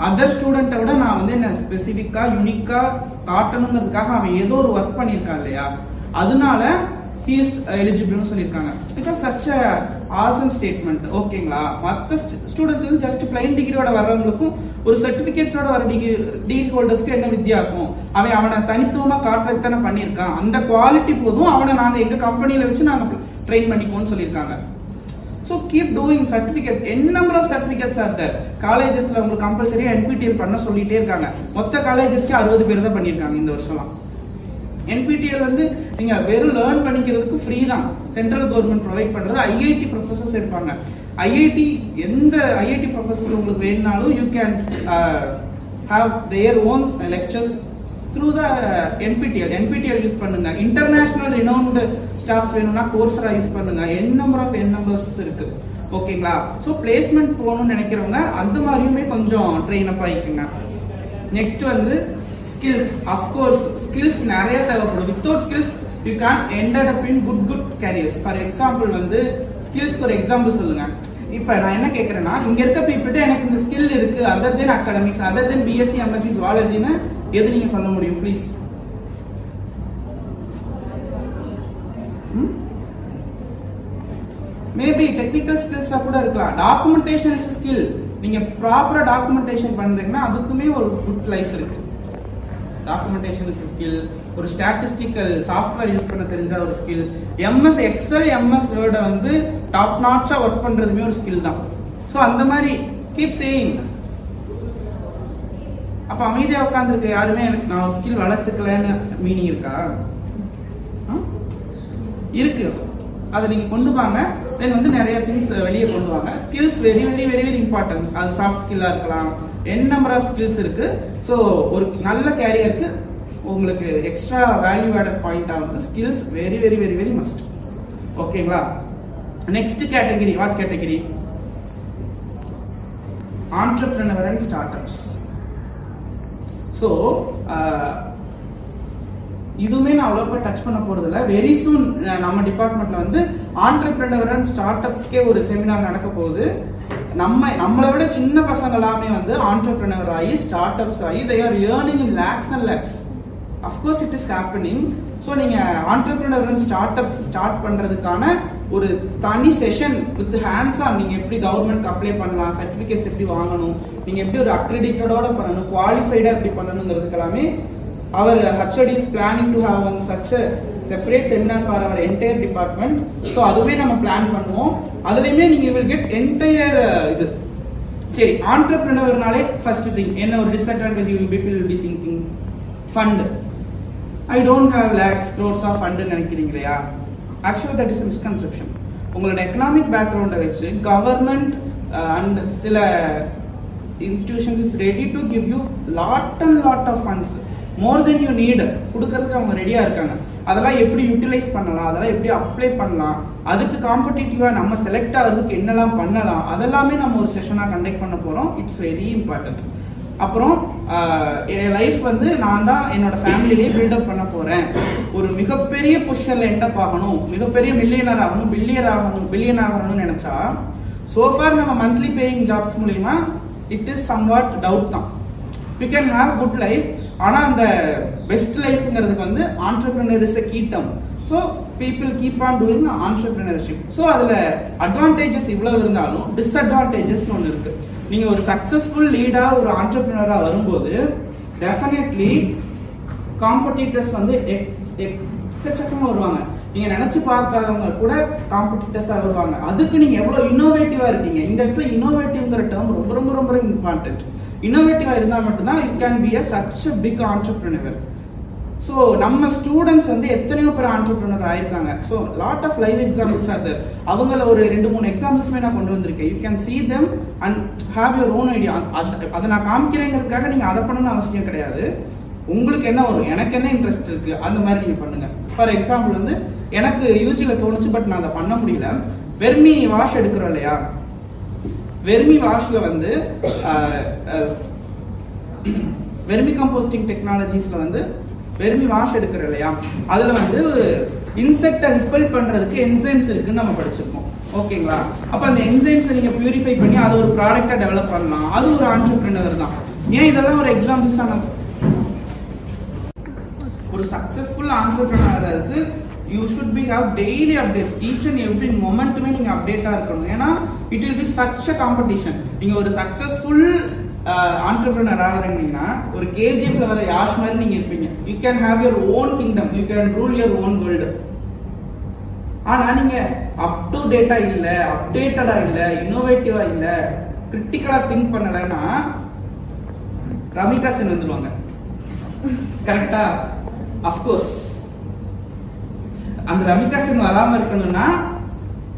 [SPEAKER 1] அதர் ஸ்டூடெண்ட்டை விட நான் வந்து என்ன ஸ்பெசிஃபிக்கா யூனிக்கா காட்டணுங்கிறதுக்காக அவன் ஏதோ ஒரு ஒர்க் பண்ணியிருக்கான் இல்லையா? அதனால he is eligible சொல்லியிருக்காங்க. It was such a awesome statement, ஓகேங்களா? மற்ற ஸ்டூடெண்ட்ஸ் வந்து ஜஸ்ட் பிளைன் டிகிரியோட வர்றவங்களுக்கும் ஒரு சர்டிபிகேட்ஸோட வர டிகிரி ஹோல்டர்ஸ்க்கு என்ன வித்தியாசம்? அவனை தனித்துவமா காட்டுறதுக்கு தானே பண்ணியிருக்கான். அந்த குவாலிட்டி போதும், அவனை நாங்கள் எங்க கம்பெனியில வச்சு நாங்கள் ட்ரெயின் பண்ணிக்குவோம்னு சொல்லியிருக்காங்க. So keep doing certificates. N number of certificates are there. காலேஜஸ்ல உங்களுக்கு கம்பல்சரியா NPTEL பண்ண சொல்லிட்டே இருக்காங்க. மொத்த காலேஜஸ்க்கு 60 பேர் தான் பண்ணிருக்காங்க இந்த வருஷம்லாம். NPTEL வந்து நீங்க வெறும் லேர்ன் பண்ணிக்கிறதுக்கு ஃப்ரீ தான். சென்ட்ரல் கவர்மெண்ட் ப்ரொவைட் பண்றது. IIT ப்ரொஃபசர்ஸ் இருப்பாங்க. எந்த IIT ப்ரொஃபசர்ஸ் உங்களுக்கு வேணும்னாலும் you can have their own lectures through the NPTEL use பண்ணுங்க. இன்டர்நேஷனல் ரினவுண்ட் ஸ்டாஃப் வேணும்னா கோர்ஸரா யூஸ் பண்ணுங்க. n நம்பர்ஸ் இருக்கு, ஓகேங்களா? ஸோ பிளேஸ்மெண்ட் போகணும்னு நினைக்கிறவங்க அந்த மாதிரியுமே கொஞ்சம் ட்ரெயின் அப் ஆகிக்குங்க. நெக்ஸ்ட் வந்து ஸ்கில்ஸ். அஃப்கோர்ஸ் ஸ்கில்ஸ் நிறைய தேவைப்படும். Without skills you can ended up in good careers. For example வந்து ஸ்கில்ஸ்க்கு ஒரு எக்ஸாம்பிள் சொல்லுங்க. இப்போ நான் என்ன கேட்கறேன்னா, இங்க இருக்க பீப்புள்கிட்ட எனக்கு இந்த ஸ்கில் இருக்கு, அதர் தென் அகாடமிக்ஸ், அதர் தென் BSc MSc ஜுவாலஜின்னு எது நீங்க சொல்ல முடியும் ப்ளீஸ்? மேபி டெக்னிக்கல் ஸ்கில்ஸா கூட இருக்கலாம். Documentation is skill. நீங்க ப்ராப்பரா டாக்குமெண்டேஷன் பண்றீங்கன்னா அதுக்குமே ஒரு குட் லைஃப் இருக்கு. Documentation is skill. ஒரு ஸ்டாட்டிஸ்டிக்கல் சாஃப்ட்வேர் யூஸ் பண்ண தெரிஞ்ச ஒரு skill. MS Excel MS Word வந்து டாப் நாட்சா ஒர்க் பண்றதுமே ஒரு ஸ்கில் தான். ஸோ அந்த மாதிரி கீப் சேயிங். அப்ப அமைதியா உட்காந்துருக்க யாருமே எனக்கு நான் ஸ்கில் வளர்த்துக்கலன்னு மீனிங் இருக்கா? இருக்கு. அதை நீங்க கொண்டு வாங்க. தென் வந்து நிறைய திங்ஸ் வெளியே கொண்டு வாங்க. Skills very very very very important. அது சாஃப்ட் ஸ்கில்லா இருக்கலாம், n நம்பர் ஆஃப் ஸ்கில்ஸ் இருக்கு. ஸோ ஒரு நல்ல கேரியருக்கு உங்களுக்கு எக்ஸ்ட்ரா வேல்யூ ஆடட் பாயிண்டா வந்து skills very very very very must, ஓகேங்களா? Next category, what category? entrepreneur and startups. So இதுவுமே நான் அவ்வளோப்பா டச் பண்ண போறது இல்லை. வெரி சூன் நம்ம டிபார்ட்மெண்ட்ல வந்து ஆண்டர்பிரினர் அண்ட் ஸ்டார்ட் அப்ஸ்க்கே ஒரு செமினார் நடக்க போகுது. நம்மளை விட சின்ன பசங்க எல்லாமே வந்து ஆண்டர்பிரினர் ஆகி ஸ்டார்ட் அப்ஸ் ஆகி they are earning in lakhs and lakhs. Of course it is happening. So நீங்க entrepreneur and startups start பண்றதுக்கான ஒரு தனி செஷன் வித் ஹேண்ட்ஸ் ஆன், நீங்க எப்படி கவர்மெண்ட் அப்ளை பண்ணலாம், சர்டிபிகேட்ஸ் எப்படி வாங்கணும், நீங்க எப்படி ஒரு அக்ரெடிட்டடோட பண்ணணும், குவாலிஃபைடா எப்படி பண்ணணுங்கிறதுக்கு எல்லாமே our HOD is planning to have one such a separate seminar for our entire department. So அதுவே நம்ம பிளான் பண்ணுவோம். அதுலயுமே நீங்க will get entire இது சரி. entrepreneurனாலே first thing என்ன ஒரு disadvantage people will be thinking fund. I don't have lakhs crores of fund நினைக்கிறீங்க இல்லையா? Actually that is a misconception. உங்களோட எக்கனாமிக் பேக்ரவுண்டை வச்சு கவர்மெண்ட் அண்ட் சில institutions is ready to give you lot of funds, more than you need. கொடுக்கிறதுக்கு அவங்க ரெடியா இருக்காங்க. அதெல்லாம் எப்படி யூட்டிலைஸ் பண்ணலாம், அதெல்லாம் எப்படி அப்ளை பண்ணலாம், அதுக்கு காம்படிட்டிவா நம்ம செலக்ட் ஆகிறதுக்கு என்னெல்லாம் பண்ணலாம், அதெல்லாமே நம்ம ஒரு செஷனா கண்டக்ட் பண்ண போறோம். It's very important. அப்புறம் என் லைஃப் வந்து நான் தான் என்னோட ஃபேமிலியிலேயே பில்டப் பண்ண போறேன். ஒரு மிகப்பெரிய பொசிஷன்ல எண்டப் ஆகணும், மிகப்பெரிய மில்லியனர் ஆகணும், பில்லியன் ஆகணும்னு நினைச்சா சோஃபார் நம்ம மந்த்லி பேயிங் ஜாப்ஸ் மூலியமா இட் இஸ் சம்வாட் டவுட் தான். We can have good life. ஆனா அந்த பெஸ்ட் லைஃப்ங்கிறதுக்கு வந்து entrepreneur is a key term. So people keep on doing entrepreneurship. So அதுல அட்வான்டேஜஸ் இவ்வளவு இருந்தாலும் டிஸ்அட்வான்டேஜஸ் ஒன்று இருக்கு. நீங்க ஒரு சக்சஸ்ஃபுல் லீடா ஒரு ஆண்டர்பிரினரா வரும்போது டெஃபினெட்லி காம்படிட்டர்ஸ் வந்து எக்கச்சக்கமா வருவாங்க. நீங்க நினைச்சு பார்க்காதவங்க கூட காம்படிட்டர்ஸா வருவாங்க. அதுக்கு நீங்க எவ்வளவு இன்னோவேட்டிவா இருக்கீங்க. இந்த இடத்துல இன்னோவேட்டிவ்ங்கிற டேர்ம் ரொம்ப ரொம்ப ரொம்ப இம்பார்ட்டன்ட். இன்னோவேட்டிவா இருந்தா மட்டும்தான் you can be such a big entrepreneur. So நம்ம ஸ்டூடெண்ட்ஸ் வந்து எத்தனையோ பேர் ஆண்டர்பிரினர் ஆயிருக்காங்க. So lot of live examples are there. அவங்கள ஒரு 2-3 எக்ஸாம்பிள்ஸுமே நான் கொண்டு வந்திருக்கேன். You can see them and have your own idea. அதை நான் காமிக்கிறேங்கிறதுக்காக நீங்க அதை பண்ணணும்னு அவசியம் கிடையாது. உங்களுக்கு என்ன வரும், எனக்கு என்ன இன்ட்ரெஸ்ட் இருக்கு, அந்த மாதிரி நீங்க பண்ணுங்க. ஃபார் எக்ஸாம்பிள் வந்து எனக்கு யூஜில தோணுச்சு, பட் நான் அதை பண்ண முடியல. வெர்மி வாஷ் எடுக்கிறோம் இல்லையா, வெர்மி வாஷ்ல வந்து வெர்மி கம்போஸ்டிங் டெக்னாலஜிஸ்ல வந்து வெர்மி வாஷ் எடுக்கிற இல்லையா, அதுல வந்து இன்செக்டை ரிப்பல் பண்றதுக்கு என்சைம்ஸ் இருக்குன்னு நம்ம படிச்சிருக்கோம். ஓகேங்களா? அப்ப அந்த என்சைம்ஸை நீங்க பியூரிஃபை பண்ணி அதை ஒரு ப்ராடக்டா டெவலப் பண்ணலாம். அது ஒரு ஆண்டர்பிரினர் தான். ஏன் இதெல்லாம் ஒரு எக்ஸாம்பிள்ஸா ஒரு successful ஆண்டர்பிரினருக்கு you should be have daily updates. each and every moment நீங்க அப்டேட்டா இருக்கணும். ஏன்னா it will be such a competition. நீங்க ஒரு சக்சஸ்ஃபுல் entrepreneur ஆகிறீங்கன்னா ஒரு கேஜிஎஃப்ல வர யாஷ் மாதிரி நீங்க இருப்பீங்க. you can have your own kingdom, you can rule your own world. ஆனா நீங்க அப் டு டேட்டா இல்ல, அப்டேட்டடா இல்ல, இன்னோவேட்டிவா இல்ல, கிரிட்டிக்கலா திங்க் பண்ணலன்னா ரமிகா சென் வந்துருவாங்க. கரெக்டா? அஃப்கோர்ஸ் அந்த ரமிகா சென் வராம இருக்கணும்னா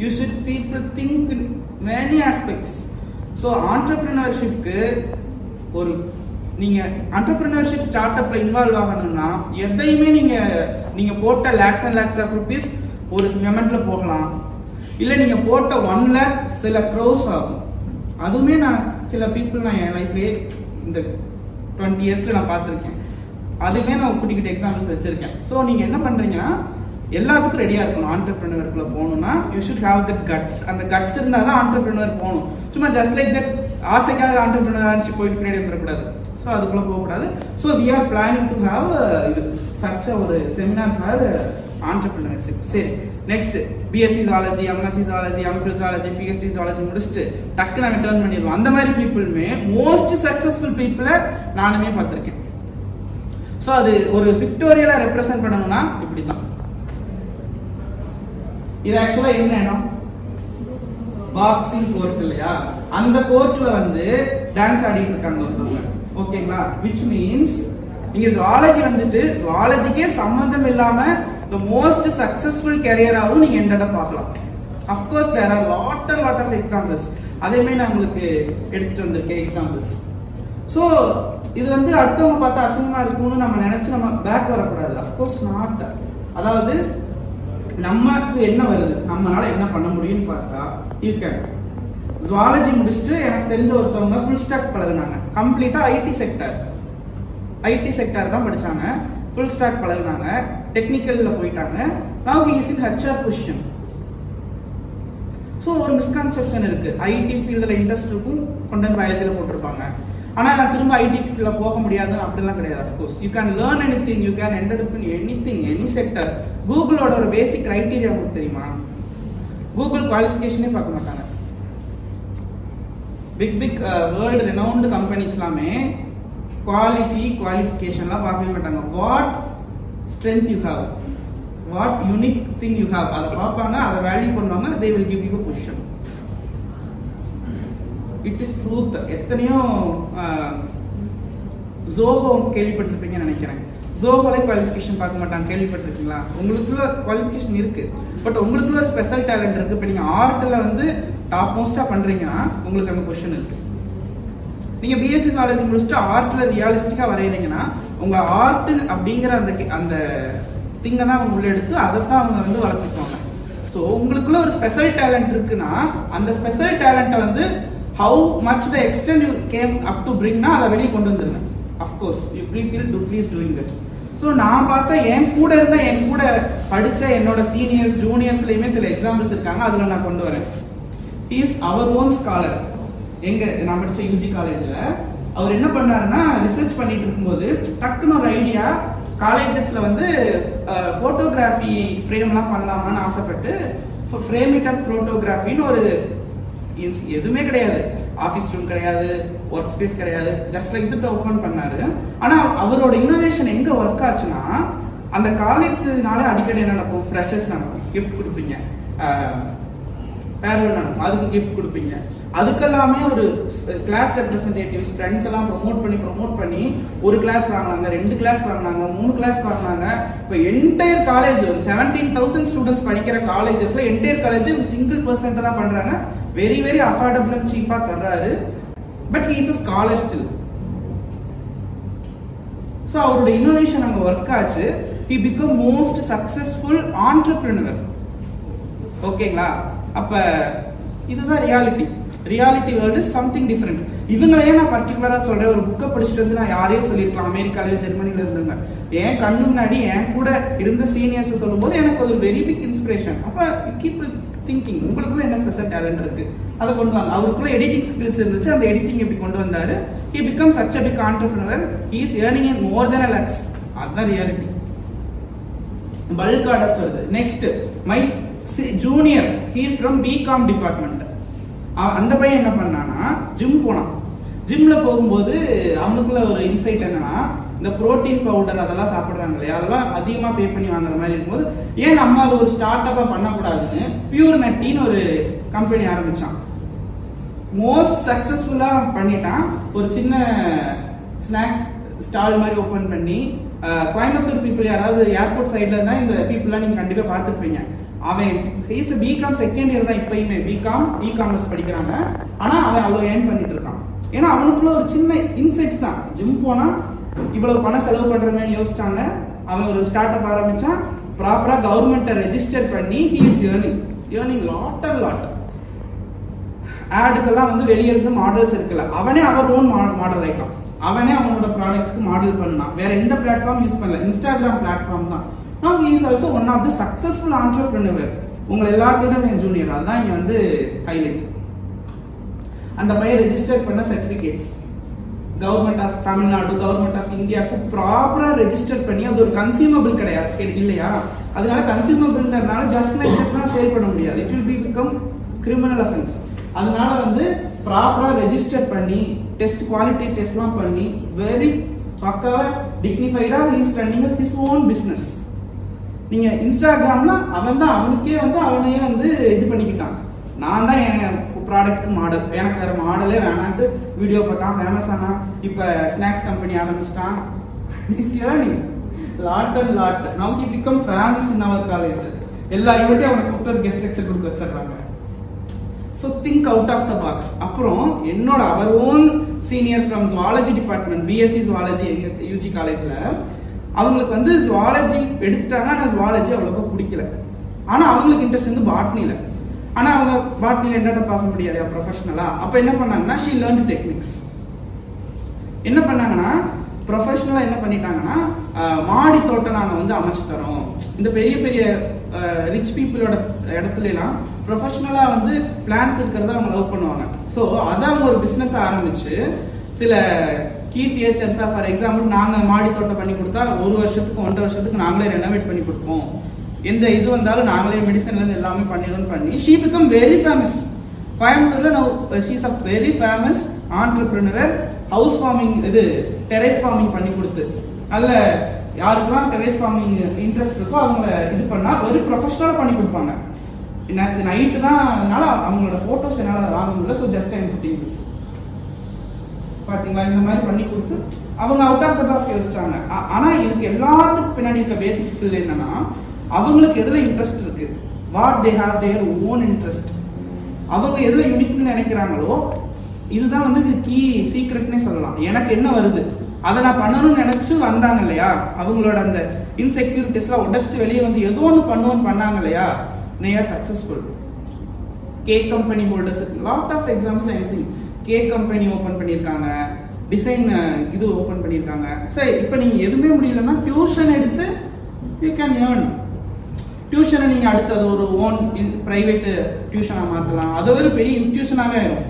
[SPEAKER 1] you should people think in many aspects. So entrepreneurshipக்கு ஒரு நீங்க entrepreneurship ஸ்டார்ட்அப்ல இன்வால்வ் ஆகணும்னா எதையுமே நீங்க போட்ட lakhs and lakhs of rupees ஒரு மொமெண்ட்ல போகலாம். இல்ல நீங்க போட்ட 1 lakh சில crores ஆகும். அதுவுமே நான் சில பீப்புள் நான் என் லைஃப்லயே இந்த 20 இயர்ஸ்ல நான் பார்த்திருக்கேன். அதுவே நான் குட்டிக்கிட்ட எக்ஸாம்பிள்ஸ் வச்சிருக்கேன். ஸோ நீங்க என்ன பண்றீங்கன்னா எல்லாத்துக்கும் ரெடியா இருக்கணும். ஆண்டர்பிரினருக்குள்ள போகணும்னா you should have that guts. அந்த கட்ஸ் இருந்தால் தான் ஆண்டர்பிரினர் போகணும். சும்மா ஜஸ்ட் லைக் தட் ஆசைக்காக ஆண்டர்பிரினர் போயிட்டு பின்னாடி வந்துடக்கூடாது. ஸோ அதுக்குள்ள போகக்கூடாது. So we are planning to have இது சர்ச் ஒரு செமினார் ஃபார் ஆண்டர்பிரினர்ஷிப். சரி, next BSc zoology, MSc zoology, MPhil zoology, PhD zoology முடிச்சுட்டு டக்கு நாங்கள் டேர்ன் பண்ணிடுவோம். அந்த மாதிரி பீப்புளுமே மோஸ்ட் சக்சஸ்ஃபுல் பீப்புளை நானுமே பார்த்துருக்கேன். ஸோ அது ஒரு பிக்டோரியலா ரெப்ரசென்ட் பண்ணணும்னா இப்படி தான். இது ஆக்சுவலா என்ன இடம்? பாக்ஸிங் கோர்ட் இல்லையா? அந்த கோர்ட்ல வந்து டான்ஸ் ஆடிட்டு இருக்காங்க ஒருத்தவங்க. ஓகேங்களா? which means நீங்க ஜுவாலஜி வந்துட்டு ஜுவாலஜிக்கே சம்பந்தம் இல்லாம the most successful career-ஆவும் நீங்க எண்டட பார்க்கலாம். of course there are lot of examples. அதேமே நான் உங்களுக்கு எடுத்துட்டு வந்திருக்கேன் எக்ஸாம்பிள்ஸ். ஸோ இது வந்து அடுத்தவங்க பார்த்தா அசிங்கமா இருக்கும்னு நம்ம நினைச்சு நம்ம பேக் வரக்கூடாது. of course not. அதாவது நமக்கு என்ன வருது, நம்மளால என்ன பண்ண முடியும்னு பார்த்தா யூ கேன். ஜுவாலஜி முடிச்சுட்டு எனக்கு தெரிஞ்ச ஒருத்தவங்க ஃபுல் ஸ்டாக் பழகுனாங்க. கம்ப்ளீட்டா ஐடி செக்டர் தான் படிச்சாங்க. ஃபுல் ஸ்டாக் பழகுனாங்க, டெக்னிக்கல்ல போயிட்டாங்க. Now he is in HR position. So ஒரு மிஸ்கான்செப்ஷன் இருக்கு. ஐடி ஃபீல்டில் இன்ட்ரெஸ்ட் இருக்கும், கொண்டு வந்து பயாலஜியில் போட்டிருப்பாங்க. ஆனால் நான் திரும்ப ஐடி ஃபீல்டில் போக முடியாதுன்னு அப்படிலாம் கிடையாது. Of course you can learn anything, you can enter in any sector. கூகுளோட ஒரு பேசிக் கிரைட்டீரியா உங்களுக்கு தெரியுமா? கூகுள் குவாலிஃபிகேஷனே பார்க்க மாட்டாங்க. பிக் வேர்ல்டு ரெனவுண்ட் கம்பெனிஸ் எல்லாமே குவாலிட்டி குவாலிஃபிகேஷன்லாம் பார்க்கவே மாட்டாங்க. What strength you have, what unique thing you have, அதை பார்ப்பாங்க, அதை வேல்யூ பண்ணுவாங்க. They will give you position. It is truth. எத்தனையோ ஜோஹோ கேள்விப்பட்டிருப்பீங்கன்னு நினைக்கிறேன். ஜோஹோல குவாலிஃபிகேஷன் பார்க்க மாட்டாங்க, கேள்விப்பட்டிருக்கீங்களா? உங்களுக்குள்ள குவாலிஃபிகேஷன் இருக்கு, பட் உங்களுக்குள்ள ஒரு ஸ்பெஷல் டேலண்ட் இருக்கு. இப்போ நீங்க ஆர்ட்ல வந்து டாப் மோஸ்டா பண்றீங்கன்னா உங்களுக்கு அங்கே பொசிஷன் இருக்கு. நீங்க பிஎஸ்சி ஜுவாலஜி முடிச்சுட்டு ஆர்ட்ல ரியாலிஸ்டிக்கா வரைகிறீங்கன்னா உங்க ஆர்ட் அப்படிங்கிற அந்த திங்கை தான் அவங்க உள்ள எடுத்து அதை தான் அவங்க வந்து வளர்த்துக்குவாங்க. ஸோ உங்களுக்குள்ள ஒரு ஸ்பெஷல் டேலண்ட் இருக்குன்னா அந்த ஸ்பெஷல் டேலண்ட்டை வந்து how much the extent you came up to பிரிங்னா அதை வெளியே கொண்டு வந்துருங்க. Of course you please doing that. So நான் பார்த்தா என் கூட இருந்த என் கூட படித்த என்னோட சீனியர்ஸ் ஜூனியர்ஸ்லையுமே சில எக்ஸாம்பிள்ஸ் இருக்காங்க, அதில் நான் கொண்டு வரேன். Is our own scholar. எங்க நான் படித்த யூஜி காலேஜில் அவர் என்ன பண்ணாருன்னா ரிசர்ச் பண்ணிட்டு இருக்கும்போது டக்குன்னு ஒரு ஐடியா, காலேஜஸ்ல வந்து போட்டோகிராஃபி ஃப்ரேம்லாம் பண்ணலாமான்னு ஆசைப்பட்டு ஃப்ரேம் இட் அப் போட்டோகிராஃபின்னு ஒரு எதுவுமே கிடையாது, ஆஃபீஸ் ரூம் கிடையாது, ஒர்க் ஸ்பேஸ் கிடையாது, ஜஸ்ட் லைக் இது ஓப்பன் பண்ணாரு. ஆனா அவரோட இன்னோவேஷன் எங்க ஒர்க் ஆச்சுன்னா அந்த காலேஜ்னால அடிக்கடி என்ன நடக்கும், ஃப்ரெஷர்ஸ் நடக்கும், கிஃப்ட் கொடுப்பீங்க, ஃபேர்வெல் நடக்கும், அதுக்கு கிஃப்ட் கொடுப்பீங்க. அதுக்கெல்லாமே ஒரு கிளாஸ் ரெப்ரஸன்டேட்டிவ்ஸ் ஃப்ரெண்ட்ஸ் எல்லாம் ப்ரொமோட் பண்ணி ஒரு கிளாஸ் வாங்கினாங்க, 2 கிளாஸ் வாங்கினாங்க, 3 கிளாஸ் வாங்கினாங்க. இப்போ என்டையர் காலேஜ் ஒரு 17,000 ஸ்டூடெண்ட்ஸ் படிக்கிற காலேஜஸ்ல என்டையர் காலேஜ் ஒரு சிங்கிள் பர்சன்ட் தான் பண்றாங்க. வெரி வெரி அஃபோர்டபுள் அண்ட் சீப்பா தர்றாரு. But he is a scholar still. So அவரோட இன்னோவேஷன் அங்கே ஒர்க் ஆச்சு. he become most successful entrepreneur. ஓகேங்களா? அப்ப இதுதான் reality. Reality world is something different. இவங்களையே நான் பர்டிகுலரா சொல்றேன். ஒரு புக்கை படிச்சுட்டு வந்து நான் யாரையும் சொல்லியிருக்கலாம், அமெரிக்காலேயோ ஜெர்மனில இருந்தாங்க, என் கண்ணு முன்னாடி என் கூட இருந்த சீனியர்ஸ் சொல்லும்போது எனக்கு ஒரு வெரி பிக் இன்ஸ்பிரேஷன். அப்ப கீப் திங்கிங், உங்களுக்குள்ள என்ன ஸ்பெஷல் டேலண்ட் இருக்கு அதை கொண்டு வாங்க. அவருக்குள்ள எடிட்டிங் ஸ்கில்ஸ் இருந்துச்சு, அந்த எடிட்டிங் எப்படி கொண்டு வந்தாரு. he become such a big entrepreneur. he is earning in more than a lakhs. அதுதான் ரியாலிட்டி. பல்க் ஆர்டர்ஸ் வருது. Next my junior, he is from BCom department. அந்த பையன் என்ன பண்ணானா ஜிம் போனான். ஜிம்ல போகும்போது அவனுக்குள்ள ஒரு இன்சைட் என்னன்னா, இந்த புரோட்டீன் பவுடர் அதெல்லாம் சாப்பிடுறாங்க இல்லையா, அதெல்லாம் அதிகமா பே பண்ணி வாங்குற மாதிரி இருக்கும்போது ஏன் நம்ம அது ஒரு ஸ்டார்ட் அப்பா பண்ணக்கூடாதுன்னு பியூர் நட்டின்னு ஒரு கம்பெனி ஆரம்பிச்சான். மோஸ்ட் சக்சஸ்ஃபுல்லா பண்ணிட்டான். ஒரு சின்ன ஸ்நாக்ஸ் ஸ்டால் மாதிரி ஓபன் பண்ணி கோயம்புத்தூர் பீப்புள் யாராவது ஏர்போர்ட் சைட்ல இருந்தா இந்த பீப்புள்லாம் நீங்க கண்டிப்பா பார்த்துருப்பீங்க. அவன் பிகாம் செகண்ட் இயர் தான், இப்பயுமே பிகாம் இ-காமர்ஸ் படிக்கிறாங்க. ஆனா அவன் அவ்வளவு ஏர்ன் பண்ணிட்டு இருக்கான். ஏன்னா அவனுக்குள்ள ஒரு சின்ன இன்சைட்ஸ் தான். ஜிம் போனா இவ்வளவு பணம் செலவு பண்றமேன்னு யோசிச்சாங்க. அவன் ஒரு ஸ்டார்ட் அப் ஆரம்பிச்சான். ப்ராப்பரா கவர்மெண்ட்டை ரெஜிஸ்டர் பண்ணி he is earning lot and lot. ஆடுக்கெல்லாம் வந்து வெளியே இருந்து மாடல்ஸ் இருக்குல்ல, அவனே அவர் ஓன் மாடல் ஆயிட்டான். அவனே அவனோட ப்ராடக்ட்ஸ்க்கு மாடல் பண்ணான். வேற எந்த பிளாட்ஃபார்ம் யூஸ் பண்ணல, இன்ஸ்டாகிராம் பிளாட்ஃபார்ம் தான். Now he is also one of the successful entrepreneur. உங்களை எல்லாத்தோட என் ஜூனியர், அதான் இங்க வந்து ஹைலைட். அந்த பையன் ரெஜிஸ்டர் பண்ண certificates government of Tamil Nadu, government of இந்தியாவுக்கு ப்ராப்பரா ரெஜிஸ்டர் பண்ணி, அது ஒரு கன்சியூமபிள் கிடையாது இல்லையா, அதனால கன்சியூமபிள்ங்கிறதுனால ஜஸ்ட் லைக் தட்லாம் சேல் பண்ண முடியாது. It will become criminal offence. அதனால வந்து ப்ராப்பரா ரெஜிஸ்டர் பண்ணி டெஸ்ட் குவாலிட்டி டெஸ்ட்லாம் பண்ணி வெரி பக்காவா டிக்னிஃபைடா is running his own business. நீங்க இன்ஸ்டாகிராம்ல அவன் தான் அவனுக்கே வந்து அவனையே வந்து இது பண்ணிக்கிட்டான். நான் தான் என் ப்ராடக்ட்க்கு மாடல், எனக்கு வேற மாடலே வேணான்ட்டு வீடியோ போட்டான், ஃபேமஸ் ஆனா. இப்ப ஸ்நாக்ஸ் கம்பெனி ஆரம்பிச்சிட்டான். Is earning lot and lot. Now he become famous in our college. எல்லா ஈவெண்ட்டையும் அவனுக்கு கூப்பிட்டு கெஸ்ட் லெக்சர் கொடுக்க வச்சிடுறாங்க. So think out of the box. அப்புறம் என்னோட our own senior from zoology department, BSc zoology எங்க யூஜி காலேஜ்ல, அவங்களுக்கு வந்து ஜுவாலஜி எடுத்துட்டாங்க. ஆனால் ஜுவாலஜி அவ்வளோக்கா பிடிக்கல. ஆனால் அவங்களுக்கு இன்ட்ரெஸ்ட் வந்து பாட்னியில். ஆனால் அவங்க பாட்னியில் என்னட்ட பார்க்க முடியாது ப்ரொஃபஷனலா. அப்போ என்ன பண்ணாங்கன்னா ஷீ லேர்ன் டெக்னிக்ஸ். என்ன பண்ணாங்கன்னா ப்ரொஃபஷனலாக என்ன பண்ணிட்டாங்கன்னா மாடி தோட்டம் நாங்கள் வந்து அமைச்சு தரோம். இந்த பெரிய பெரிய ரிச் பீப்புளோட இடத்துலலாம் ப்ரொஃபஷனலாக வந்து பிளான்ஸ் இருக்கிறத அவங்க லவ் பண்ணுவாங்க. ஸோ அதை அவங்க ஒரு பிஸ்னஸ் ஆரம்பிச்சு சில கீ ஃபீச்சர்ஸாக, ஃபார் எக்ஸாம்பிள் நாங்கள் மாடி தோட்டம் பண்ணி கொடுத்தா 1 வருஷத்துக்கு 1.5 வருஷத்துக்கு நாங்களே ரெனோவேட் பண்ணி கொடுப்போம், எந்த இது வந்தாலும் நாங்களே மெடிசன்லேருந்து எல்லாமே பண்ணிடுவோம் பண்ணி ஷீ பிகம் வெரி ஃபேமஸ். கோயம்புத்தூர்ல she is a very famous entrepreneur. House farming இது டெரேஸ் ஃபார்மிங் பண்ணி கொடுத்து அல்ல யாருக்கெல்லாம் டெரேஸ் ஃபார்மிங் இன்ட்ரெஸ்ட் இருக்கோ அவங்கள இது பண்ணா ஒரு ப்ரொஃபஷனலாக பண்ணி கொடுப்பாங்க. நேற்று நைட்டு தான், அதனால அவங்களோட ஃபோட்டோஸ் என்னால் வாங்க முடியல. So just I'm putting this. பார்த்தீங்களா, இந்த மாதிரி பண்ணி கொடுத்து அவங்க அவுட் ஆஃப் த பாக்ஸ் யோசிச்சாங்க. ஆனால் இதுக்கு எல்லாத்துக்கும் பின்னாடி இருக்க பேசிக் ஸ்கில் என்னன்னா, அவங்களுக்கு எதில் இன்ட்ரெஸ்ட் இருக்கு, what they have their own interest, அவங்க எதில் யூனிக்னு நினைக்கிறாங்களோ இதுதான் வந்து கீ சீக்ரெட்னே சொல்லலாம். எனக்கு என்ன வருது அதை நான் பண்ணணும்னு நினைச்சு வந்தாங்க இல்லையா, அவங்களோட அந்த இன்செக்யூரிட்டிஸ்லாம் உடச்சிட்டு வெளியே வந்து ஏதோ ஒன்று பண்ணுவோன்னு பண்ணாங்க இல்லையா, they are successful. Cake company holders lot of examples I am seeing. Cake company open பண்ணியிருக்காங்க, டிசைன் இது ஓப்பன் பண்ணியிருக்காங்க. சரி, இப்போ நீங்கள் எதுவுமே முடியலன்னா டியூஷன் எடுத்து யூ கேன் ஏர்ன். டியூஷனை நீங்கள் அடுத்து அது ஒரு ஓன் ப்ரைவேட் டியூஷனாக மாற்றலாம், அது ஒரு பெரிய இன்ஸ்டியூஷனாகவே ஆயிடும்.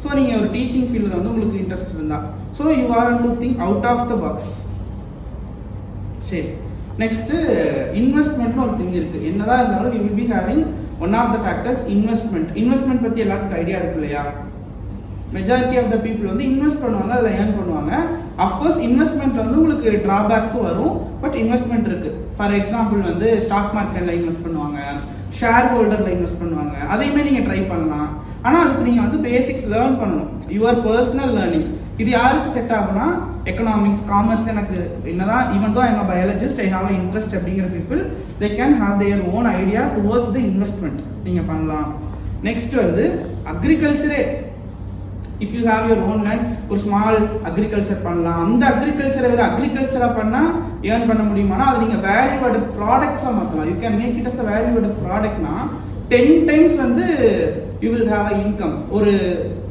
[SPEAKER 1] ஸோ நீங்கள் ஒரு டீச்சிங் ஃபீல்டில் வந்து உங்களுக்கு இன்ட்ரெஸ்ட் இருந்தால், so you are to think out of the box. சரி, நெக்ஸ்ட் இன்வெஸ்ட்மெண்ட்னு ஒரு திங் இருக்கு. என்னதான் இருந்தாலும் you will be having one of the factors investment. Investment பற்றி எல்லாத்துக்கும் ஐடியா இருக்கு இல்லையா? மெஜாரிட்டி ஆஃப் த பீப்புள் வந்து இன்வெஸ்ட் பண்ணுவாங்க, அதில் ஏர்ன் பண்ணுவாங்க. அஃப்கோர்ஸ் இன்வெஸ்ட்மெண்ட்ல வந்து உங்களுக்கு டிராபேக்ஸும் வரும், பட் இன்வெஸ்ட்மெண்ட் இருக்கு. ஃபார் எக்ஸாம்பிள் வந்து ஸ்டாக் மார்க்கெட்ல இன்வெஸ்ட் பண்ணுவாங்க, ஷேர் ஹோல்டர்ல இன்வெஸ்ட் பண்ணுவாங்க, அதையுமே நீங்க ட்ரை பண்ணலாம். ஆனால் அதுக்கு நீங்க வந்து பேசிக்ஸ் லேர்ன் பண்ணணும், யுவர் பர்சனல் லேர்னிங். இது யாருக்கு செட் ஆகும்னா, எக்கனாமிக்ஸ், காமர்ஸ், எனக்கு என்னதான் even though I am a biologist, I have a interest அப்படிங்கிற people they can have their own idea towards the investment, நீங்க பண்ணலாம். நெக்ஸ்ட் வந்து அக்ரிகல்ச்சரே, if you have your own land, ஒரு ஸ்மால் அக்ரிகல்ச்சர் பண்ணலாம். அந்த அக்ரிகல்ச்சரை வேற அக்ரிகல்ச்சரா பண்ணா ஏர்ன் பண்ண முடியுமானா, அது நீங்க வேல்யூ ஆடட் ப்ராடக்ட்ஸா மாத்தலாம். You can make it as a value added ப்ராடக்ட்னா 10 times வந்து you will have a income. ஒரு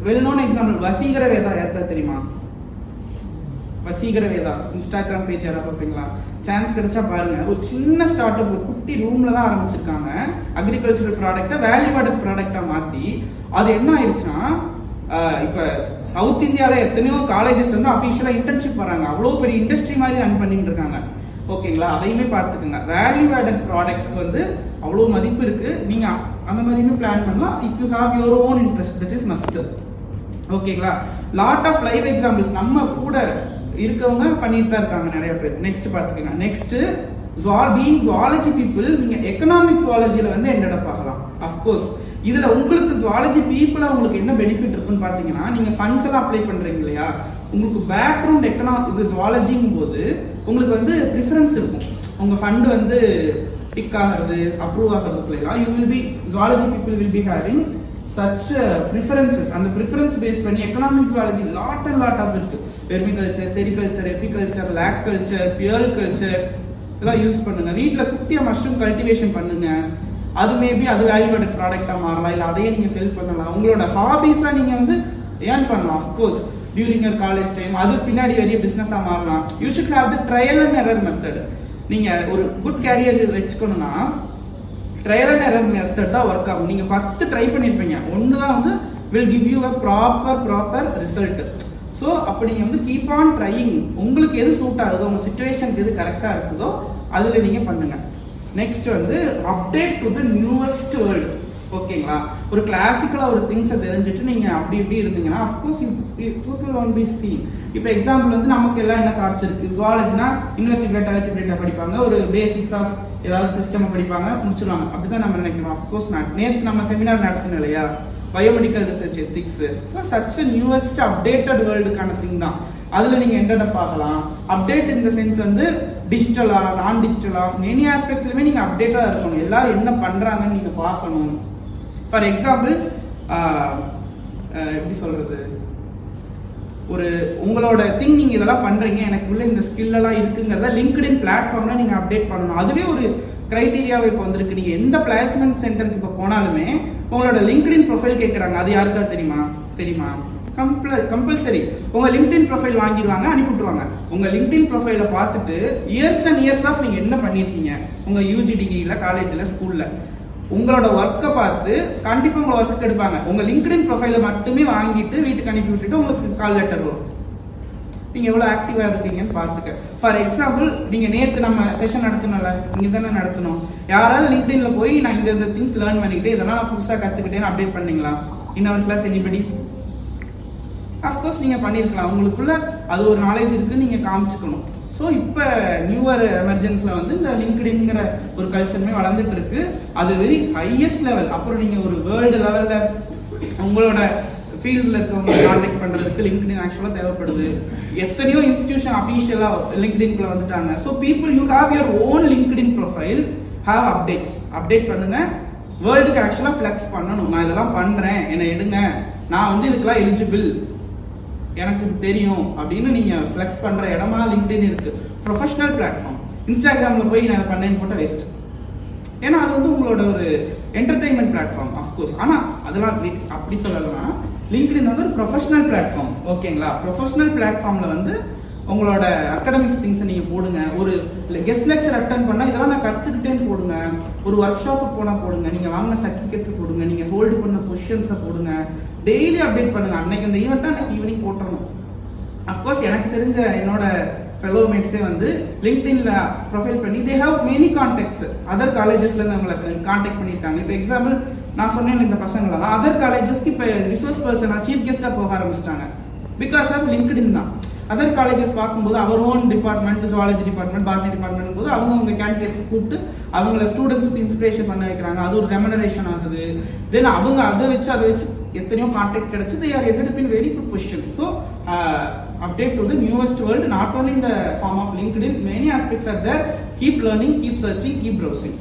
[SPEAKER 1] well known example, Vaseegara Vedha யார்த்தா தெரியுமா? வசீகர வேதா இன்ஸ்டாகிராம் பேஜ் யாரா பார்ப்பீங்களா? சான்ஸ் கிடைச்சா பாருங்க. ஒரு சின்ன ஸ்டார்ட் அப், ஒரு குட்டி ரூம்ல தான் ஆரம்பிச்சிருக்காங்க. அக்ரிகல்ச்சரல் ப்ராடக்ட்டை வேல்யூ ஆடட் ப்ராடக்டா மாத்தி, அது என்ன ஆயிடுச்சுன்னா, இப்ப சவுத் இந்தியாவில் எத்தனையோ காலேஜஸ் வந்து அஃபிஷியலா இன்டர்ன்ஷிப் வராங்க, அவ்வளோ பெரிய இண்டஸ்ட்ரி மாதிரி ரன் பண்ணிட்டு இருக்காங்க. ஓகேங்களா, அதையுமே பார்த்துக்குங்க. வேல்யூ ஆடட் ப்ராடக்ட்ஸ்க்கு வந்து அவ்வளோ மதிப்பு இருக்கு. நீங்க அந்த மாதிரியுமே பிளான் பண்ணலாம். If you have your own interest, that is must. ஓகேங்களா, லாட் ஆஃப் லைவ் எக்ஸாம்பிள்ஸ் நம்ம கூட இருக்கவங்க பண்ணிட்டு தான் இருக்காங்க நிறைய பேர். நெக்ஸ்ட் பார்த்துக்கோங்க. நெக்ஸ்ட் பீயிங் ஜுவாலஜி பீப்புள், நீங்க எக்கனாமிக் ஜுவாலஜியில வந்து எண்டட் அப் ஆகலாம். அஃப்கோர்ஸ் இதுல உங்களுக்கு ஜுவாலஜி பீப்புளா உங்களுக்கு என்ன பெனிஃபிட் இருக்குன்னு பாத்தீங்கன்னா, நீங்க ஃபண்ட்ஸ் எல்லாம் அப்ளை பண்றீங்க இல்லையா, உங்களுக்கு பேக்ரவுண்ட் இது ஜுவாலஜிங்கும் போது உங்களுக்கு வந்து ப்ரிஃபரன்ஸ் இருக்கும். உங்க ஃபண்ட் வந்து டிக் ஆகிறது, அப்ரூவ் ஆகிறதுக்குலாம் you will be zoology people will be having such preferences. அந்த ப்ரிஃபரன்ஸ் பேஸ் பண்ணி economic zoology lot and lot of இருக்கு. Vermiculture, sericulture, apiculture, lake culture, pearl culture, இதெல்லாம் யூஸ் பண்ணுங்க. வீட்டில் குட்டியா மஷ்ரூம் கல்டிவேஷன் பண்ணுங்க. அது மேபி அது வேல்யூ ஆடட் ப்ராடக்டா மாறலாம், இல்லை அதையே நீங்க செல் பண்ணலாம். உங்களோட ஹாபிஸா நீங்க வந்து ஏர்ன் பண்ணலாம். Of course during your college time அது பின்னாடி பெரிய பிசினஸா மாறலாம். You should have the trial and error method. நீங்க ஒரு குட் கேரியர் வச்சுக்கணும்னா ட்ரையல் அண்ட் எரர் மெத்தட் தான் ஒர்க் ஆகும். நீங்க 10 ட்ரை பண்ணிருப்பீங்க, ஒன்று தான் வந்து will give you a proper result. So அப்படி நீங்க வந்து கீப் ஆன் ட்ரையிங். உங்களுக்கு எது சூட் ஆகுதோ, உங்க சிச்சுவேஷனுக்கு எது கரெக்டா இருக்குதோ அதுல நீங்க பண்ணுங்க. நெக்ஸ்ட் வந்து update to the newest world. ஓகேங்களா, ஒரு கிளாசிக்கலா ஒரு திங்ஸை தெரிஞ்சுட்டு நீங்க அப்படி இப்படி இருந்தீங்கன்னா of course people won't be seen. இப்போ எக்ஸாம்பிள் வந்து நமக்கு எல்லாம் என்ன தாட்ஸ் இருக்கு, ஜுவாலஜினா இன்வெர்டிபிரேட் அல்டிபிரேட்டா படிப்பாங்க, ஒரு பேசிக்ஸ் ஆஃப் ஏதாவது சிஸ்டம் படிப்பாங்க, முடிச்சிருவாங்க. அப்படிதான் நம்ம நினைக்கிறோம். அஃப்கோர்ஸ் நேற்று நம்ம செமினார் நடத்தினோம் இல்லையா, biomedical research ethics, such newest updated வேர்ல்டுக்கான திங் தான். அதுல நீங்க எண்டட் ஆகலாம். அப்டேட் இந்த சென்ஸ் வந்து டிஜிட்டலா, நான் டிஜிட்டலா, மெனி ஆஸ்பெக்ட்லயுமே நீங்க அப்டேட்டா இருக்கணும். எல்லாரும் என்ன பண்றாங்கன்னு நீங்க பார்க்கணும். ஃபார் எக்ஸாம்பிள் எப்படி சொல்றது, ஒரு உங்களோட திங் நீங்க இதெல்லாம் பண்றீங்க, எனக்கு உள்ள இந்த ஸ்கில் எல்லாம் இருக்குங்கிறத லிங்க்டின் பிளாட்ஃபார்ம்ல நீங்க அப்டேட் பண்ணணும். அதுவே ஒரு கிரைட்டீரியாவை இப்போ வந்திருக்கு. நீங்க எந்த பிளேஸ்மெண்ட் சென்டருக்கு இப்போ போனாலுமே உங்களோட லிங்க்டின் ப்ரொஃபைல் கேட்கறாங்க. அது யாருக்கா தெரியுமா? கம்பல்சரி உங்க லிங்க்டின் ப்ரொஃபைல் வாங்கிடுவாங்க, அனுப்பிவிட்டுருவாங்க. உங்க லிங்க்டின் ப்ரொஃபைலை பார்த்துட்டு இயர்ஸ் அண்ட் இயர்ஸ் ஆஃப் நீங்க என்ன பண்ணிருக்கீங்க, உங்க யூஜி டிகிரியில, காலேஜ்ல, ஸ்கூல்ல, உங்களோட ஒர்க்கை பார்த்து கண்டிப்பா உங்க ஒர்க்கு எடுப்பாங்க. உங்க லிங்க்டின் ப்ரொஃபைலை மட்டுமே வாங்கிட்டு வீட்டுக்கு அனுப்பி விட்டுட்டு உங்களுக்கு கால் லெட்டர் வரும். நீங்க எவ்வளவு ஆக்டிவா இருக்கீங்கன்னு பார்த்துக்க. ஃபார் எக்ஸாம்பிள், நீங்க நேற்று நம்ம செஷன் நடத்தணும்ல, இங்க தானே நடத்தணும். யாராவது லிங்க்டின்ல போய் நான் இந்த திங்ஸ் லேர்ன் பண்ணிக்கிட்டு இதெல்லாம் நான் புதுசா கத்துக்கிட்டேன்னு அப்டேட் பண்ணீங்களா? இன் அவர் கிளாஸ் எனிபடி? அஃப்கோர்ஸ் நீங்கள் பண்ணியிருக்கலாம், உங்களுக்குள்ள அது ஒரு நாலேஜ் இருக்குன்னு நீங்கள் காமிச்சுக்கணும். ஸோ இப்போ நியூவர் எமர்ஜென்ஸில் வந்து இந்த லிங்க்டின்ங்கிற ஒரு கல்ச்சருமே வளர்ந்துட்டு இருக்கு. அது வெரி ஹையஸ்ட் லெவல். அப்புறம் நீங்கள் ஒரு வேர்ல்டு லெவலில் உங்களோட ஃபீல்டில் இருக்கவங்க கான்டாக்ட் பண்ணுறதுக்கு லிங்க்டின் ஆக்சுவலாக தேவைப்படுது. எத்தனையோ இன்ஸ்டிடியூஷன் அஃபீஷியலாக லிங்க்டின்குள்ளே வந்துட்டாங்க. So people you have your own LinkedIn profile, have update பண்ணுங்க. வேர்ல்டுக்கு ஆக்சுவலாக ஃப்ளெக்ஸ் பண்ணணும். நான் இதெல்லாம் பண்ணுறேன், என்னை எடுங்க, நான் வந்து இதுக்கெல்லாம் எலிஜிபிள், எனக்கு தெரியும் அப்படின்னு நீங்கள் ஃப்ளெக்ஸ் பண்ணுற இடமா லிங்க்டின் இருக்கு. Professional platform. இன்ஸ்டாகிராமில் போய் நான் பண்ணேன்னு போட்டால் வேஸ்ட். ஏன்னா அது வந்து உங்களோட ஒரு என்டர்டைன்மெண்ட் பிளாட்ஃபார்ம் அஃப்கோர்ஸ். ஆனால் அதெல்லாம் அப்படி சொல்லலாம். லிங்க்டின் வந்து ஒரு ப்ரொஃபஷனல் பிளாட்ஃபார்ம். ஓகேங்களா? ப்ரொஃபஷனல் பிளாட்ஃபார்மில் வந்து உங்களோட அகாடமிக்ஸ் திங்ஸை நீங்கள் போடுங்க. ஒரு கெஸ்ட் லெக்சர் அட்டன் பண்ணால் இதெல்லாம் நான் கற்றுக்கிட்டேன்னு போடுங்க. ஒரு ஒர்க் ஷாப்புக்கு போனால் போடுங்க. நீங்கள் வாங்கின சர்டிஃபிகேட்ஸை போடுங்க. நீங்கள் ஹோல்டு பண்ண பொசிஷன்ஸை போடுங்க. டெய்லி அப்டேட் பண்ணுங்க. அன்னைக்கு இந்த ஈவெண்ட்டாக அன்னைக்கு ஈவினிங் போட்டுறணும். அஃப்கோர்ஸ் எனக்கு தெரிஞ்ச என்னோட ஃபெலோ மேட்ஸே வந்து லிங்க்டின்ல ப்ரொஃபைல் பண்ணி they have many contacts. Other காலேஜஸ்லேருந்து அவங்களை கான்டாக்ட் பண்ணியிருக்காங்க. இப்போ எக்ஸாம்பிள் நான் சொன்னேன், இந்த பசங்களெல்லாம் அதர் காலேஜஸ்க்கு இப்போ ரிசோர்ஸ் பர்சனாக சீஃப் கெஸ்ட்டாக போக ஆரம்பிச்சிட்டாங்க. பிகாஸ் ஆஃப் லிங்க்டின் தான். அதர் காலேஜஸ் பார்க்கும்போது our own department, zoology department, botany department போது அவங்க கேண்டிடேட்ஸ் கூப்பிட்டு அவங்கள ஸ்டூடெண்ட்ஸ்க்கு இன்ஸ்பிரேஷன் பண்ண வைக்கிறாங்க. அது ஒரு ரெமனரேஷன் ஆகுது. தென் அவங்க அதை வச்சு எத்தனையோ கான்டாக்ட் கிடைச்சு they are ended up in very good positions. So update to the newest world, not only in the form of LinkedIn, many aspects are there. Keep learning, keep searching, keep browsing.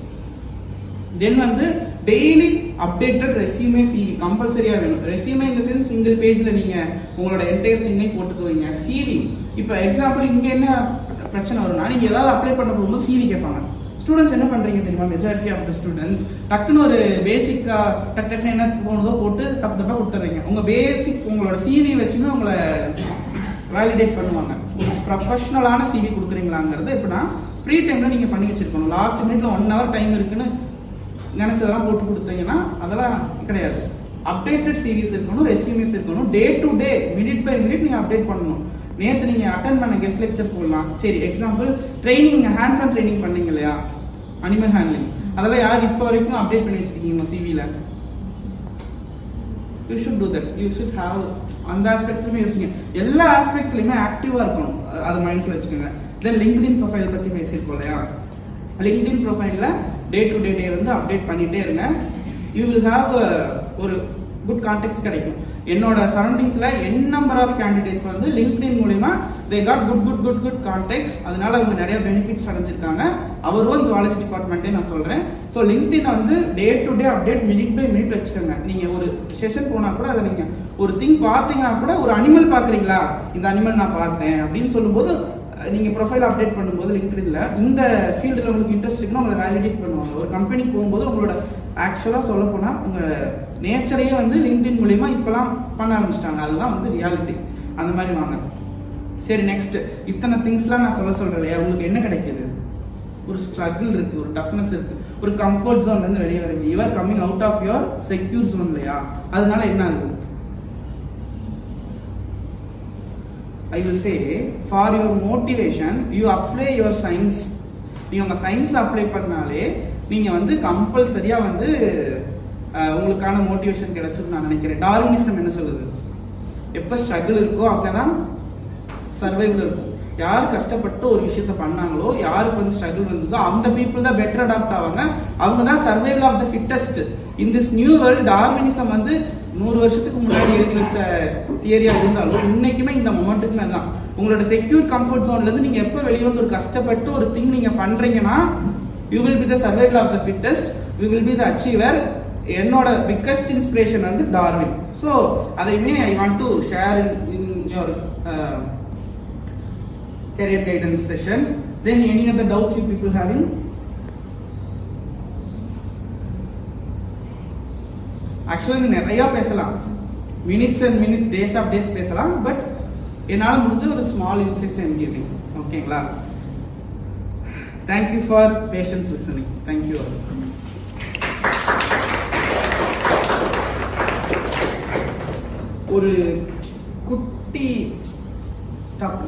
[SPEAKER 1] Then வந்து டெய்லி அப்டேட்டட் ரெஸ்யூமே சிவி கம்பல்சரியா வேணும். ரெஸ்யூமே இந்த சென்ஸ் சிங்கிள் பேஜ்ல நீங்க உங்களோட என்டையர் திங்கை போட்டுக்குவீங்க. சிவி இப்போ எக்ஸாம்பிள் இங்க என்ன பிரச்சனை வரும்னா, நீங்க ஏதாவது அப்ளை பண்ண போகும்போது சிவி கேட்பாங்க. ஸ்டூடெண்ட்ஸ் என்ன பண்றீங்க தெரியுமா? மெஜாரிட்டி ஆஃப் த ஸ்டூடெண்ட்ஸ் டக்குன்னு ஒரு பேசிக்கா டக்குன்னு என்ன தோணுதோ போட்டு தப்பா கொடுத்துறீங்க. உங்க பேசிக் உங்களோட சிவி வச்சுன்னு உங்களை வேலிடேட் பண்ணுவாங்க. ஒரு ப்ரொஃபஷனலான சிவி கொடுக்குறீங்களாங்கிறது எப்படின்னா ஃப்ரீ டைம்ல நீங்க பண்ணி வச்சிருக்கணும். லாஸ்ட் மினிட்ல 1 hour டைம் இருக்குன்னு நினைச்சதெல்லாம் போட்டு கொடுத்தீங்கன்னா அதெல்லாம் கிடையாது. அப்டேட்டட் சீரிஸ் இருக்கணும், ரெஸ்யூமேஸ் இருக்கணும். Day to day, minute by minute நீங்க அப்டேட் பண்ணணும். நேற்று நீங்க அட்டன் பண்ண கெஸ்ட் லெக்சர் போடலாம். சரி, example training, hands on training பண்ணீங்க இல்லையா, அனிமல் ஹேண்ட்லிங், அதெல்லாம் யார் இப்போ வரைக்கும் அப்டேட் பண்ணி வச்சிருக்கீங்க சிவில? You should do that. You should have அந்த ஆஸ்பெக்ட்ஸ்லையுமே யோசிங்க. எல்லா ஆஸ்பெக்ட்ஸ்லையுமே ஆக்டிவா இருக்கணும். அது மைண்ட்ஸ்ல வச்சுக்கோங்க. தென் லிங்க்டின் ப்ரொஃபைல் பத்தி பேசியிருக்கோம் இல்லையா? லிங்க்டின் ப்ரொஃபைலில் டே டு டே வந்து அப்டேட் பண்ணிட்டே இருங்க. யூ வில் ஹாவ் ஒரு குட் கான்டாக்ட்ஸ் கிடைக்கும். என்னோட சரௌண்டிங்ஸ்ல என் நம்பர் ஆஃப் கேண்டிடேட்ஸ் வந்து லிங்க்டின் மூலமா தே காட் குட் கான்டாக்ட்ஸ். அதனால அவங்க நிறைய பெனிஃபிட்ஸ் அடைஞ்சிருக்காங்க. அவர் ஓன் ஜுவாலஜி டிபார்ட்மெண்ட்டே நான் சொல்றேன். ஸோ லிங்க்டின் வந்து day to day update minute by minute வச்சுக்கோங்க. நீங்க ஒரு செஷன் போனா கூட அதை நீங்க ஒரு திங் பார்த்தீங்கன்னா கூட, ஒரு அனிமல் பாக்குறீங்களா, இந்த அனிமல் நான் பார்த்தேன் அப்படின்னு சொல்லும்போது நீங்க ப்ரொஃபைல் அப்டேட் பண்ணும்போது லிங்க்டின்ல இந்த ஃபீல்டில் உங்களுக்கு இன்ட்ரெஸ்ட் இருக்குன்னா உங்களை வேலிடேட் பண்ணுவாங்க. ஒரு கம்பெனிக்கு போகும்போது உங்களோட ஆக்சுவலாக சொல்ல போனா உங்க நேச்சரையே வந்து லிங்க்டின் மூலியமா இப்பெல்லாம் பண்ண ஆரம்பிச்சிட்டாங்க. அதுதான் வந்து ரியாலிட்டி. அந்த மாதிரி வாங்க. சரி, நெக்ஸ்ட் இத்தனை திங்ஸ்லாம் நான் சொல்றேன் இல்லையா, உங்களுக்கு என்ன கிடைக்குது? ஒரு ஸ்ட்ரகிள் இருக்கு, ஒரு டஃப்னஸ் இருக்கு, ஒரு கம்ஃபர்ட் ஜோன்ல இருந்து வெளியே வரீங்க. You are coming out of your secure zone இல்லையா? அதனால என்ன ஆகுது? I will say, for your motivation, you apply your science. நீங்க உங்க சயின்ஸ் அப்ளை பண்ணாலே நீங்க வந்து கம்பல்சரியா வந்து உங்களுக்கான மோட்டிவேஷன் கிடைச்சது நான் நினைக்கிறேன். டார்வினிசம் என்ன சொல்லுது? எப்ப ஸ்ட்ரகிள் இருக்கோ அப்பதான் சர்வைவல் இருக்கும். யார் கஷ்டப்பட்டு ஒரு விஷயத்த பண்ணாங்களோ, யாருக்கு வந்து ஸ்ட்ரகிள் வந்ததோ அந்த பீப்புள் தான் பெட்டர் அடாப்ட் ஆவாங்க. அவங்க தான் survival of the fittest. In this new world Darwinism வந்து 100 வருஷத்துக்கு முன்னாடி எழுதி வச்ச தியரியா இருந்தாலும் இன்னைக்குமே இந்த மொமெண்ட்டுக்குமே தான். உங்களோட செக்யூர் கம்ஃபர்ட் ஜோன்ல இருந்து நீங்க எப்ப வெளியே வந்து ஒரு கஷ்டப்பட்டு ஒரு திங் நீங்க பண்றீங்கன்னா, you will be the survival of the fittest, you will be the achiever. என்னோட பிக்கஸ்ட் இன்ஸ்பிரேஷன் வந்து டார்வின். ஸோ அதையுமே I want to share in your career guidance session. Then any other doubts you people having? Actually நிறைய பேசலாம், minutes and minutes, days of days பேசலாம். பட் என்னால் முடிஞ்ச ஒரு ஸ்மால் இன்சைட்ஸ் ஐம் கிவிங். ஓகேங்களா? Thank you for patience listening. Thank you. ஒரு குட்டி ஸ்டாப்